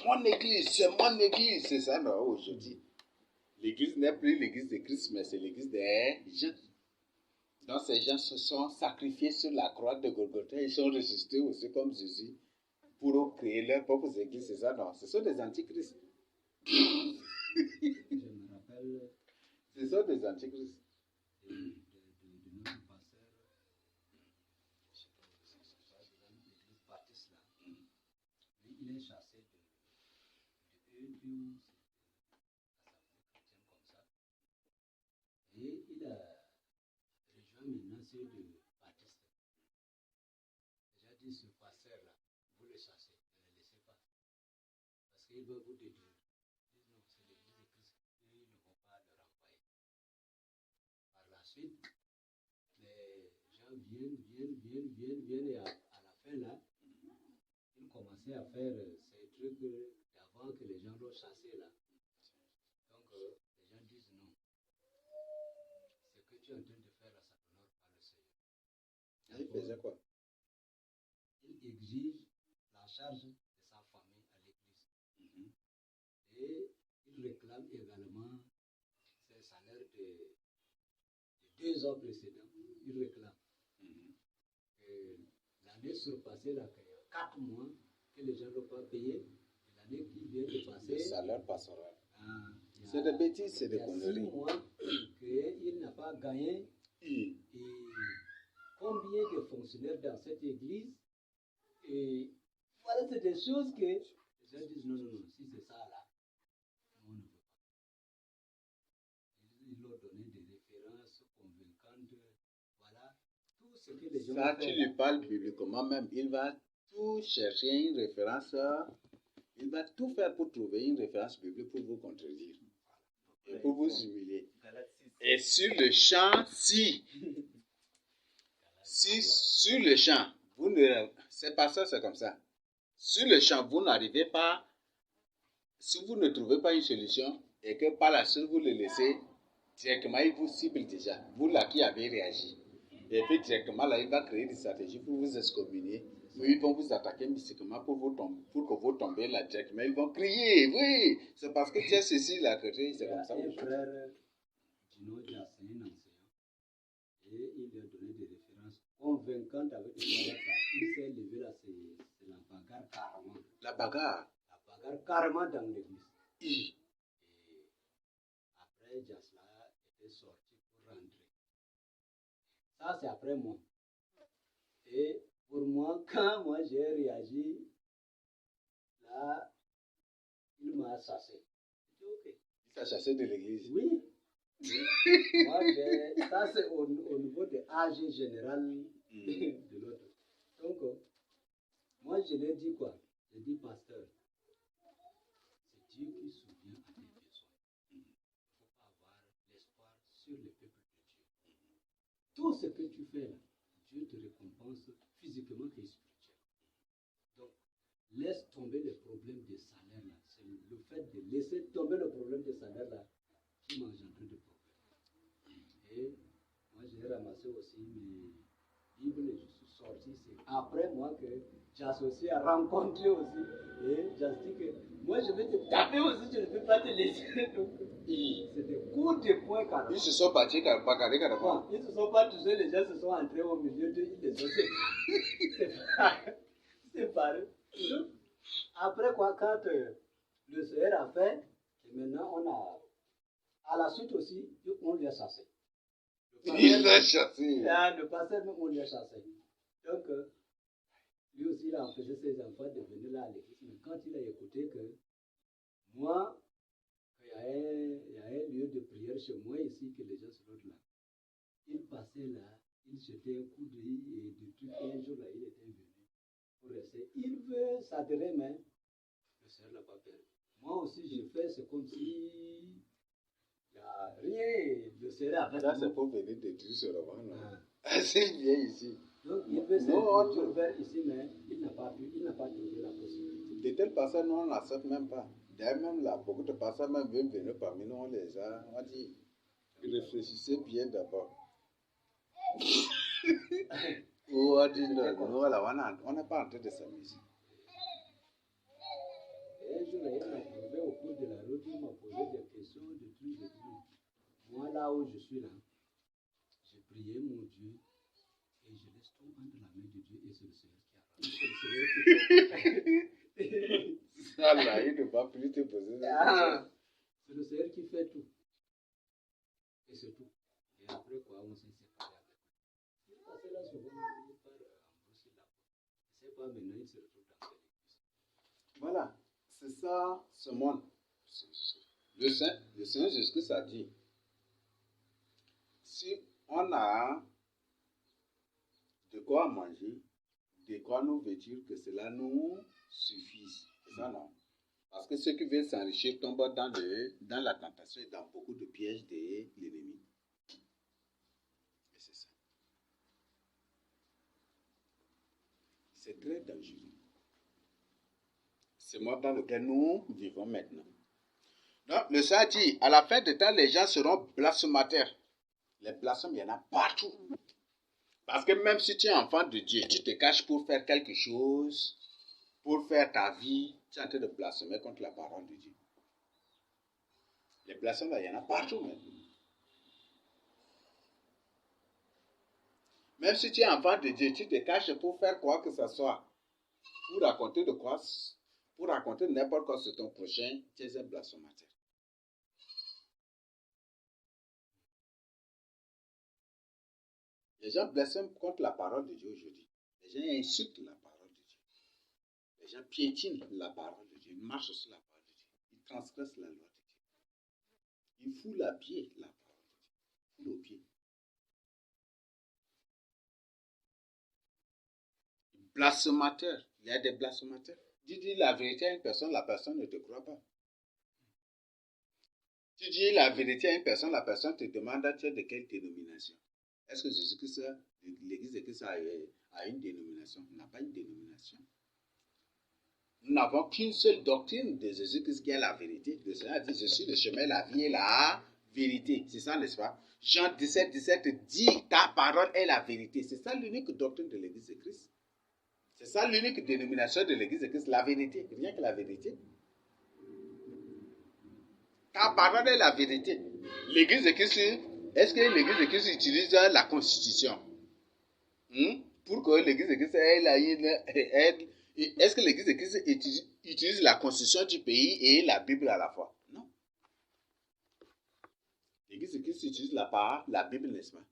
Mon église, c'est ça, non, aujourd'hui. L'église n'est plus l'église de Christ, mais c'est l'église des gens. Donc ces gens se sont sacrifiés sur la croix de Golgotha, ils sont ressuscités aussi comme Jésus pour créer leur propre église, c'est ça, non? Ce sont des antichrists. Je me rappelle. Ce sont des antichrists. De notre pasteur, l'église baptiste là, lui, il est chassé de eux, et il a rejoint maintenant ceux de dit ce pasteur-là, vous le chassez, ne le laissez pas. Parce qu'il veut vous détruire. Ils disent non, c'est l'église de Christ. Ils ne vont pas le renvoyer. Par la suite, les gens viennent, et à la fin là, ils commençaient à faire ces trucs d'avant que les gens l'ont chassé là. Donc, les gens disent non. Ce que tu es en train de faire là, ça n'honore pas le Seigneur. Il faisait quoi? Il exige la charge de sa famille à l'église. Et il réclame également ses salaires de 2 ans précédents. Il réclame. L'année surpassée, là, il y a 4 mois que les gens n'ont pas payé. L'année qui vient de passer. Le salaire pastoral. C'est des bêtises, c'est des conneries. Il y a 6 mois qu'il n'a pas gagné. Et combien de fonctionnaires dans cette église? Et voilà, c'est des choses que les gens disent non, si c'est ça là, on ne veut pas. Ils leur donné des références convaincantes. Voilà, tout ce que les gens Ça, font. tu lui parles bibliquement même. Il va tout chercher une référence. Il va tout faire pour trouver une référence biblique pour vous contredire. Et pour vous humilier. Et sur le champ, si sur le champ, vous ne, c'est pas ça, c'est comme ça. Sur le champ, vous n'arrivez pas, si vous ne trouvez pas une solution, et que par la suite vous le laissez, directement il vous cible déjà. Vous là qui avez réagi. Et puis directement là, il va créer des stratégies pour vous excommunier. Oui, ils vont vous attaquer mystiquement pour que vous tombiez là directement. Ils vont crier, oui, c'est parce que tu as ceci là que c'est comme ça. Un frère Gino Dia, c'est un enseignant. Et il lui a donné des références convaincantes avec des paroles. Il s'est levé là, c'est la bagarre carrément. La bagarre. La bagarre carrément dans l'église. Et après, Jasla était sorti pour rentrer. Ça, c'est après moi. Et pour moi, quand moi j'ai réagi, là, il m'a chassé. J'ai dit ok. Il t'a chassé de l'église. Oui. Moi, ça c'est au niveau de AG général de l'autre. Donc, moi je lui ai dit quoi? J'ai dit, pasteur, c'est Dieu qui souvient à tes besoins. Il ne faut pas avoir l'espoir sur le peuple de Dieu. Tout ce que tu fais là, Dieu te récompense physiquement et spirituellement. Donc, laisse tomber le problème de salaire là. C'est le fait de laisser tomber le problème de salaire là qui m'engendre de problèmes. Et moi, j'ai ramassé aussi mes Bibles et je suis sorti. C'est après moi que j'ai associé à rencontrer aussi. Et j'ai dit que moi, je vais te taper aussi, je ne peux pas te laisser. Donc, c'est des coups de poing carrément. Ils se sont battus bagarrés carrément. Ils ne se sont pas touchés, les gens se sont entrés au milieu d'eux, ils les ont séparés. Donc, après quoi, quand le Seigneur a fait, et maintenant on a. À la suite aussi, on lui a chassé. Il l'a chassé. Le pasteur même, on lui a chassé. Donc, lui aussi, il a empêché ses enfants de venir là à l'église. Mais quand il a écouté que moi, il y a un lieu de prière chez moi ici, que les gens se rendent là. Il passait là, il jetait un coup d'œil et de trucs. Et un jour là, il était venu pour rester. Il veut s'adhérer, mais le Seigneur n'a pas permis. Moi aussi, j'ai fait, c'est comme si. Il n'y a rien, le Seigneur a fait. Ça, c'est pour venir détruire ce roman. C'est bien ici. Donc, il veut se faire ici, mais il n'a pas trouvé la possibilité. De telles personnes, on ne l'accepte même pas. D'ailleurs, même là, beaucoup de personnes même veulent venir parmi nous, on les a. On dit, réfléchissez bien d'abord. Ou on dit, non, là, on n'est pas en train de s'amuser. Et un jour, il m'a trouvé au cours de la route, il m'a posé des questions, des trucs. Moi, là où je suis là, j'ai prié mon Dieu et je laisse tout entre la main de Dieu et c'est le Seigneur qui arrange. Ça, là, il ne va plus te poser des questions. C'est le Seigneur qui fait tout. Et c'est tout. Et après quoi, on s'est séparés avec lui. Il est passé là souvent, il part en Bruxelles là. Je ne sais pas, maintenant il se retrouve dans cette église. Voilà, c'est ça, ce monde. Le Seigneur Jésus-Christ a dit, si on a de quoi manger, de quoi nous vêtir, que cela nous suffise. C'est ça, non? Parce que ceux qui veulent s'enrichir tombent dans la tentation et dans beaucoup de pièges de l'ennemi. Et c'est ça. C'est très dangereux. C'est le monde dans lequel nous vivons maintenant. Donc, le Seigneur dit, à la fin de temps, les gens seront blasphémateurs. Les blasphèmes, il y en a partout. Parce que même si tu es enfant de Dieu, tu te caches pour faire quelque chose, pour faire ta vie, tu es en train de blasphémer contre la parole de Dieu. Les blasphèmes, il y en a partout maintenant. Même si tu es enfant de Dieu, tu te caches pour faire quoi que ce soit, pour raconter de quoi, pour raconter n'importe quoi sur ton prochain, tu es un blasphémateur. Les gens blasphèment contre la parole de Dieu aujourd'hui. Les gens insultent la parole de Dieu. Les gens piétinent la parole de Dieu. Ils marchent sur la parole de Dieu. Ils transgressent la loi de Dieu. Ils foulent à pied la parole de Dieu. Ils foulent aux pieds. Blasphémateur. Il y a des blasphémateurs. Dis la vérité à une personne, la personne ne te croit pas. Tu dis la vérité à une personne, la personne te demande tu es de quelle dénomination. Est-ce que Jésus-Christ, l'Église de Christ a une dénomination? On n'a pas une dénomination. Nous n'avons qu'une seule doctrine de Jésus-Christ qui est la vérité. Le Seigneur dit, je suis le chemin, la vie et la vérité. C'est ça, n'est-ce pas? Jean 17, 17 dit, ta parole est la vérité. C'est ça l'unique doctrine de l'Église de Christ. C'est ça l'unique dénomination de l'Église de Christ, la vérité. Rien que la vérité. Ta parole est la vérité. L'Église de Christ, est-ce que l'Église de Christ utilise la Constitution pour que l'Église de Christ est-ce que l'Église de Christ utilise la Constitution du pays et la Bible à la fois? Non. L'Église de Christ utilise la Bible, n'est-ce pas?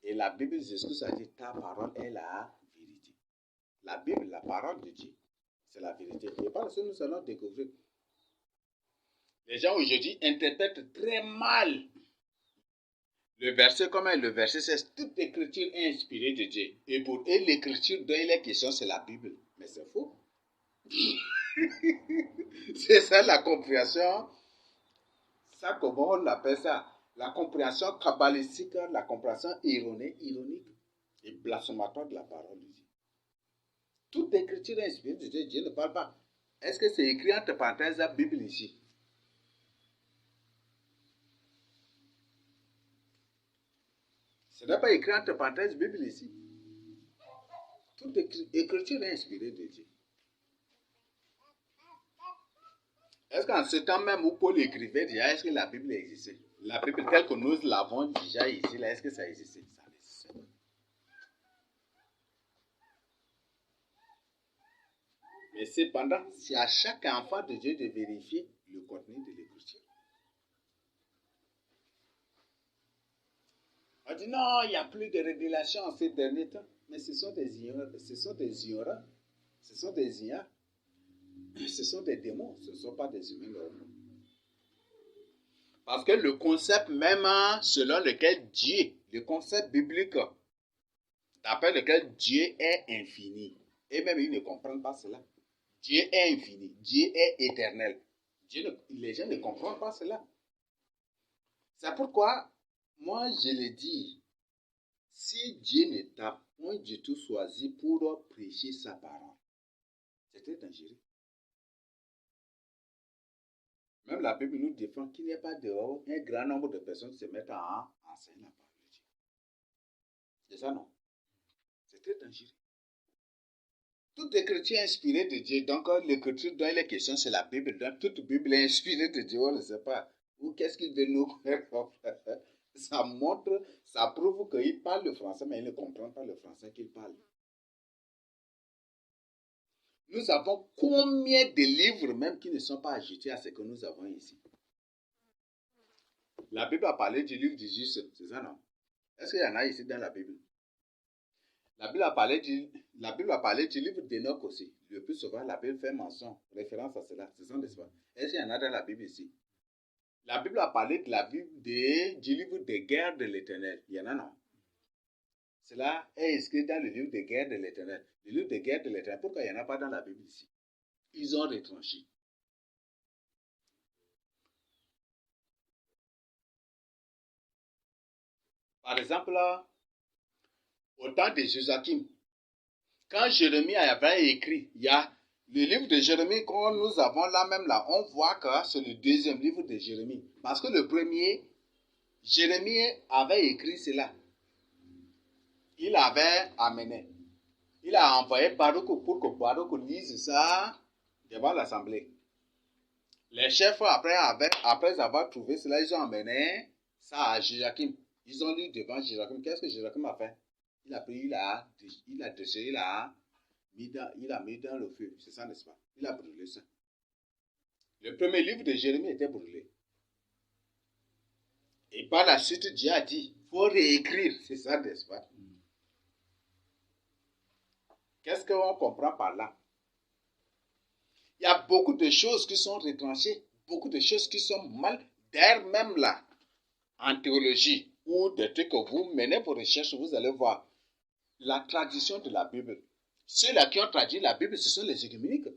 Et la Bible, Jésus a dit, ta parole est la vérité. La Bible, la parole de Dieu, c'est la vérité. Et par ça, nous allons découvrir. Les gens aujourd'hui interprètent très mal le verset comme le verset 16. Toute écriture est inspirée de Dieu. Et pour eux, l'écriture dont il est question, c'est la Bible. Mais c'est faux. C'est ça la compréhension. Ça, comment on appelle ça? La compréhension kabbalistique, la compréhension ironique et blasphématoire de la parole de Dieu. Toute écriture est inspirée de Dieu. Dieu ne parle pas. Est-ce que c'est écrit entre parenthèses la Bible ici? Ce n'est pas écrit entre parenthèses Bible ici. Toute écriture est inspirée de Dieu. Est-ce qu'en ce temps même où Paul écrivait déjà, est-ce que la Bible existait? La Bible telle que nous l'avons déjà ici, là, est-ce que ça existait? Ça n'existait pas. Mais cependant, c'est à chaque enfant de Dieu de vérifier le contenu de l'écriture. On dit non, il n'y a plus de révélation en ces derniers temps. Mais ce sont des ignorants. Ce sont des ignorants. Ce sont des ignorants. Ce sont des démons. Ce ne sont pas des humains normaux. Parce que le concept même selon lequel Dieu, le concept biblique, d'après lequel Dieu est infini. Et même ils ne comprennent pas cela. Dieu est infini. Dieu est éternel. Les gens ne comprennent pas cela. C'est pourquoi moi, je le dis, si Dieu ne t'a point du tout choisi pour prêcher sa parole, c'est très dangereux. Même la Bible nous défend qu'il n'y ait pas un grand nombre de personnes qui se mettent à enseigner la parole de Dieu. C'est ça, non? C'est très dangereux. Toute écriture est inspirée de Dieu. Donc, l'écriture dont il est question, c'est la Bible. Donc, toute Bible est inspirée de Dieu, on ne sait pas. Ou qu'est-ce qu'il veut nous faire? Ça montre, ça prouve qu'il parle le français, mais il ne comprend pas le français qu'il parle. Nous avons combien de livres même qui ne sont pas ajoutés à ce que nous avons ici? La Bible a parlé du livre du juste, c'est ça, non? Est-ce qu'il y en a ici dans la Bible? La Bible a parlé du livre d'Enoch aussi. Le plus souvent, la Bible fait mention, référence à cela. C'est ça, n'est-ce pas? Est-ce qu'il y en a dans la Bible ici? La Bible a parlé de la Bible du livre des guerres de l'Éternel. Il y en a, non? Cela est inscrit dans le livre des guerres de l'Éternel. Le livre des guerres de l'Éternel, pourquoi il n'y en a pas dans la Bible ici? Ils ont retranché. Par exemple, au temps de Joachim, quand Jérémie avait écrit, il y a le livre de Jérémie que nous avons là même là, on voit que c'est le deuxième livre de Jérémie. Parce que le premier, Jérémie avait écrit cela. Il avait amené. Il a envoyé Baruch pour que Baruch lise ça devant l'assemblée. Les chefs, après avoir trouvé cela, ils ont amené ça à Joachim. Ils ont lu devant Joachim. Qu'est-ce que Joachim a fait? Il a pris, il a déchiré, il a mis dans le feu. C'est ça, n'est-ce pas? Il a brûlé ça. Le premier livre de Jérémie était brûlé. Et par la suite, Dieu a dit, il faut réécrire. C'est ça, n'est-ce pas? Qu'est-ce qu'on comprend par là? Il y a beaucoup de choses qui sont retranchées, beaucoup de choses qui sont mal. D'ailleurs, même là, en théologie, ou des trucs que vous menez vos recherches, vous allez voir la tradition de la Bible. Ceux-là qui ont traduit la Bible, ce sont les œcuméniques.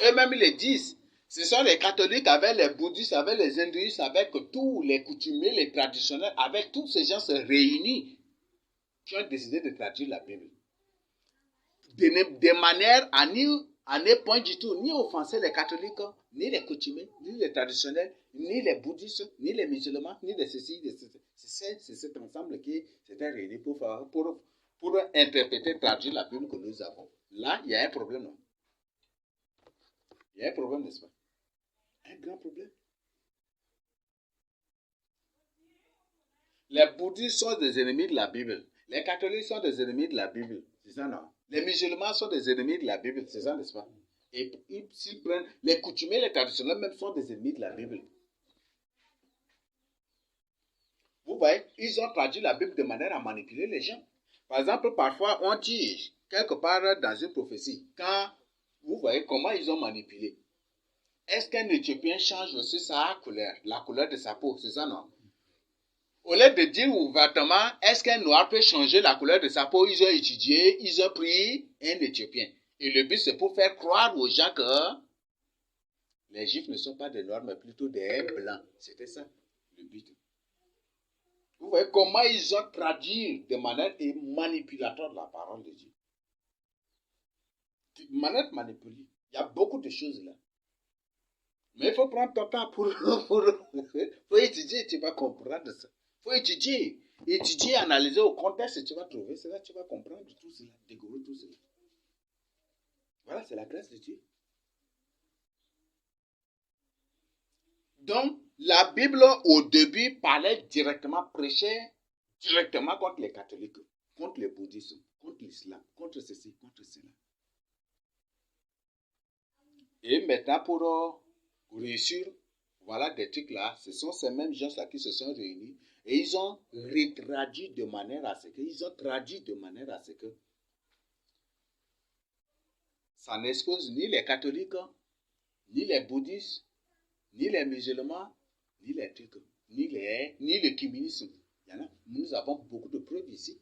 Eux-mêmes, ils le disent. Ce sont les catholiques avec les bouddhistes, avec les hindouistes, avec tous les coutumiers, les traditionnels, avec tous ces gens se réunis qui ont décidé de traduire la Bible. De manière à ne point du tout, ni offenser les catholiques, ni les coutumiers, ni les traditionnels, ni les bouddhistes, ni les musulmans, ni les ceci, c'est cet ensemble qui s'était réuni pour interpréter, traduire la Bible que nous avons. Là, il y a un problème, non? Il y a un problème, n'est-ce pas? Un grand problème. Les bouddhistes sont des ennemis de la Bible. Les catholiques sont des ennemis de la Bible. C'est ça, non? Les musulmans sont des ennemis de la Bible. C'est ça, n'est-ce pas? Et s'ils prennent les coutumiers, les traditionnels même sont des ennemis de la Bible. Vous voyez, ils ont traduit la Bible de manière à manipuler les gens. Par exemple, parfois, on dit quelque part dans une prophétie, quand vous voyez comment ils ont manipulé. Est-ce qu'un Éthiopien change aussi sa couleur, la couleur de sa peau? C'est ça, non? Au lieu de dire ouvertement, est-ce qu'un noir peut changer la couleur de sa peau? Ils ont étudié, ils ont pris un Éthiopien. Et le but, c'est pour faire croire aux gens que les Juifs ne sont pas des noirs, mais plutôt des blancs. C'était ça, le but. Vous voyez comment ils ont traduit de manière manipulatoire la parole de Dieu. De manière manipulée. Il y a beaucoup de choses là. Mais il faut prendre ton temps pour étudier, tu vas comprendre ça. Il faut étudier, analyser au contexte et tu vas trouver cela, tu vas comprendre tout cela, découvrir tout cela. Voilà, c'est la grâce de Dieu. Donc, la Bible, au début, prêchait directement contre les catholiques, contre le bouddhisme, contre l'islam, contre ceci, contre cela. Et maintenant, pour réussir, voilà des trucs là, ce sont ces mêmes gens-là qui se sont réunis et ils ont traduit de manière à ce que ça n'expose ni les catholiques, ni les bouddhistes, ni les musulmans, ni les trucs, ni le communisme. Nous avons beaucoup de preuves ici.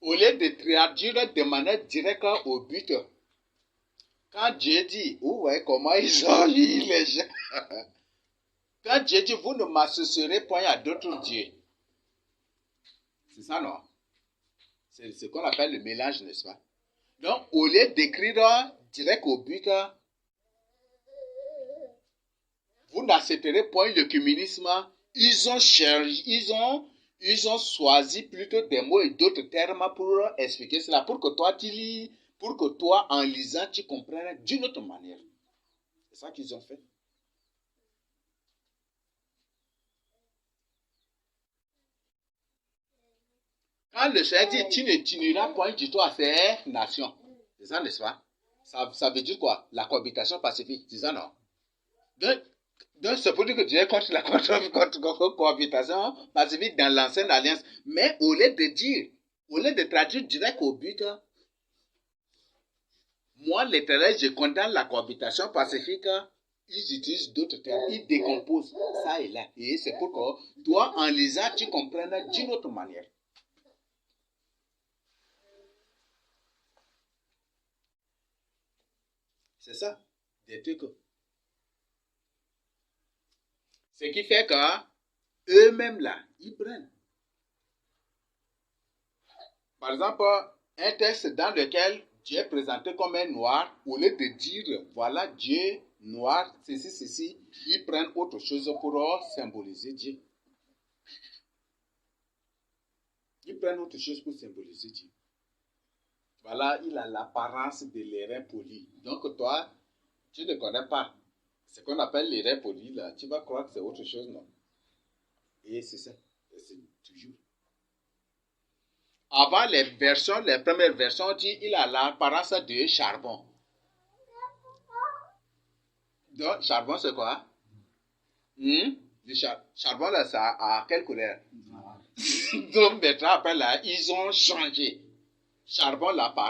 Au lieu de traduire de manière directe au but, quand Dieu dit, vous voyez comment ils ont eu les gens. Quand Dieu dit, vous ne m'associerez point à d'autres dieux. C'est ça, non? C'est ce qu'on appelle le mélange, n'est-ce pas? Donc, au lieu d'écrire direct au but, vous n'accepterez point le communisme. Ils ont choisi plutôt des mots et d'autres termes pour expliquer cela, pour que toi, en lisant, tu comprennes d'une autre manière. C'est ça qu'ils ont fait. Quand le Seigneur dit, tu ne t'uniras point du tout à ces nations. C'est ça, n'est-ce pas? Ça veut dire quoi? La cohabitation pacifique. C'est ça, non? Donc c'est pour dire que Dieu est contre la cohabitation pacifique dans l'ancienne alliance. Mais au lieu de traduire direct au but, moi, l'Éternel, je condamne la cohabitation pacifique. ils utilisent d'autres termes. Ils décomposent ça et là. Et c'est pour que toi, en lisant, tu comprennes d'une autre manière. C'est ça, des trucs. Ce qui fait que eux-mêmes là, ils prennent. Par exemple, un texte dans lequel Dieu est présenté comme un noir, au lieu de dire, voilà Dieu noir, ceci, ils prennent autre chose pour symboliser Dieu. Ils prennent autre chose pour symboliser Dieu. Voilà, il a l'apparence de l'airain poli. Donc toi, tu ne connais pas ce qu'on appelle l'airain poli, là. Tu vas croire que c'est autre chose, non? Et c'est ça. C'est toujours. Avant les premières versions, il a l'apparence de charbon. Donc, charbon, c'est quoi? Le charbon, là, ça a quelle couleur? Donc, maintenant, après, là, ils ont changé. Charbon, l'apparence.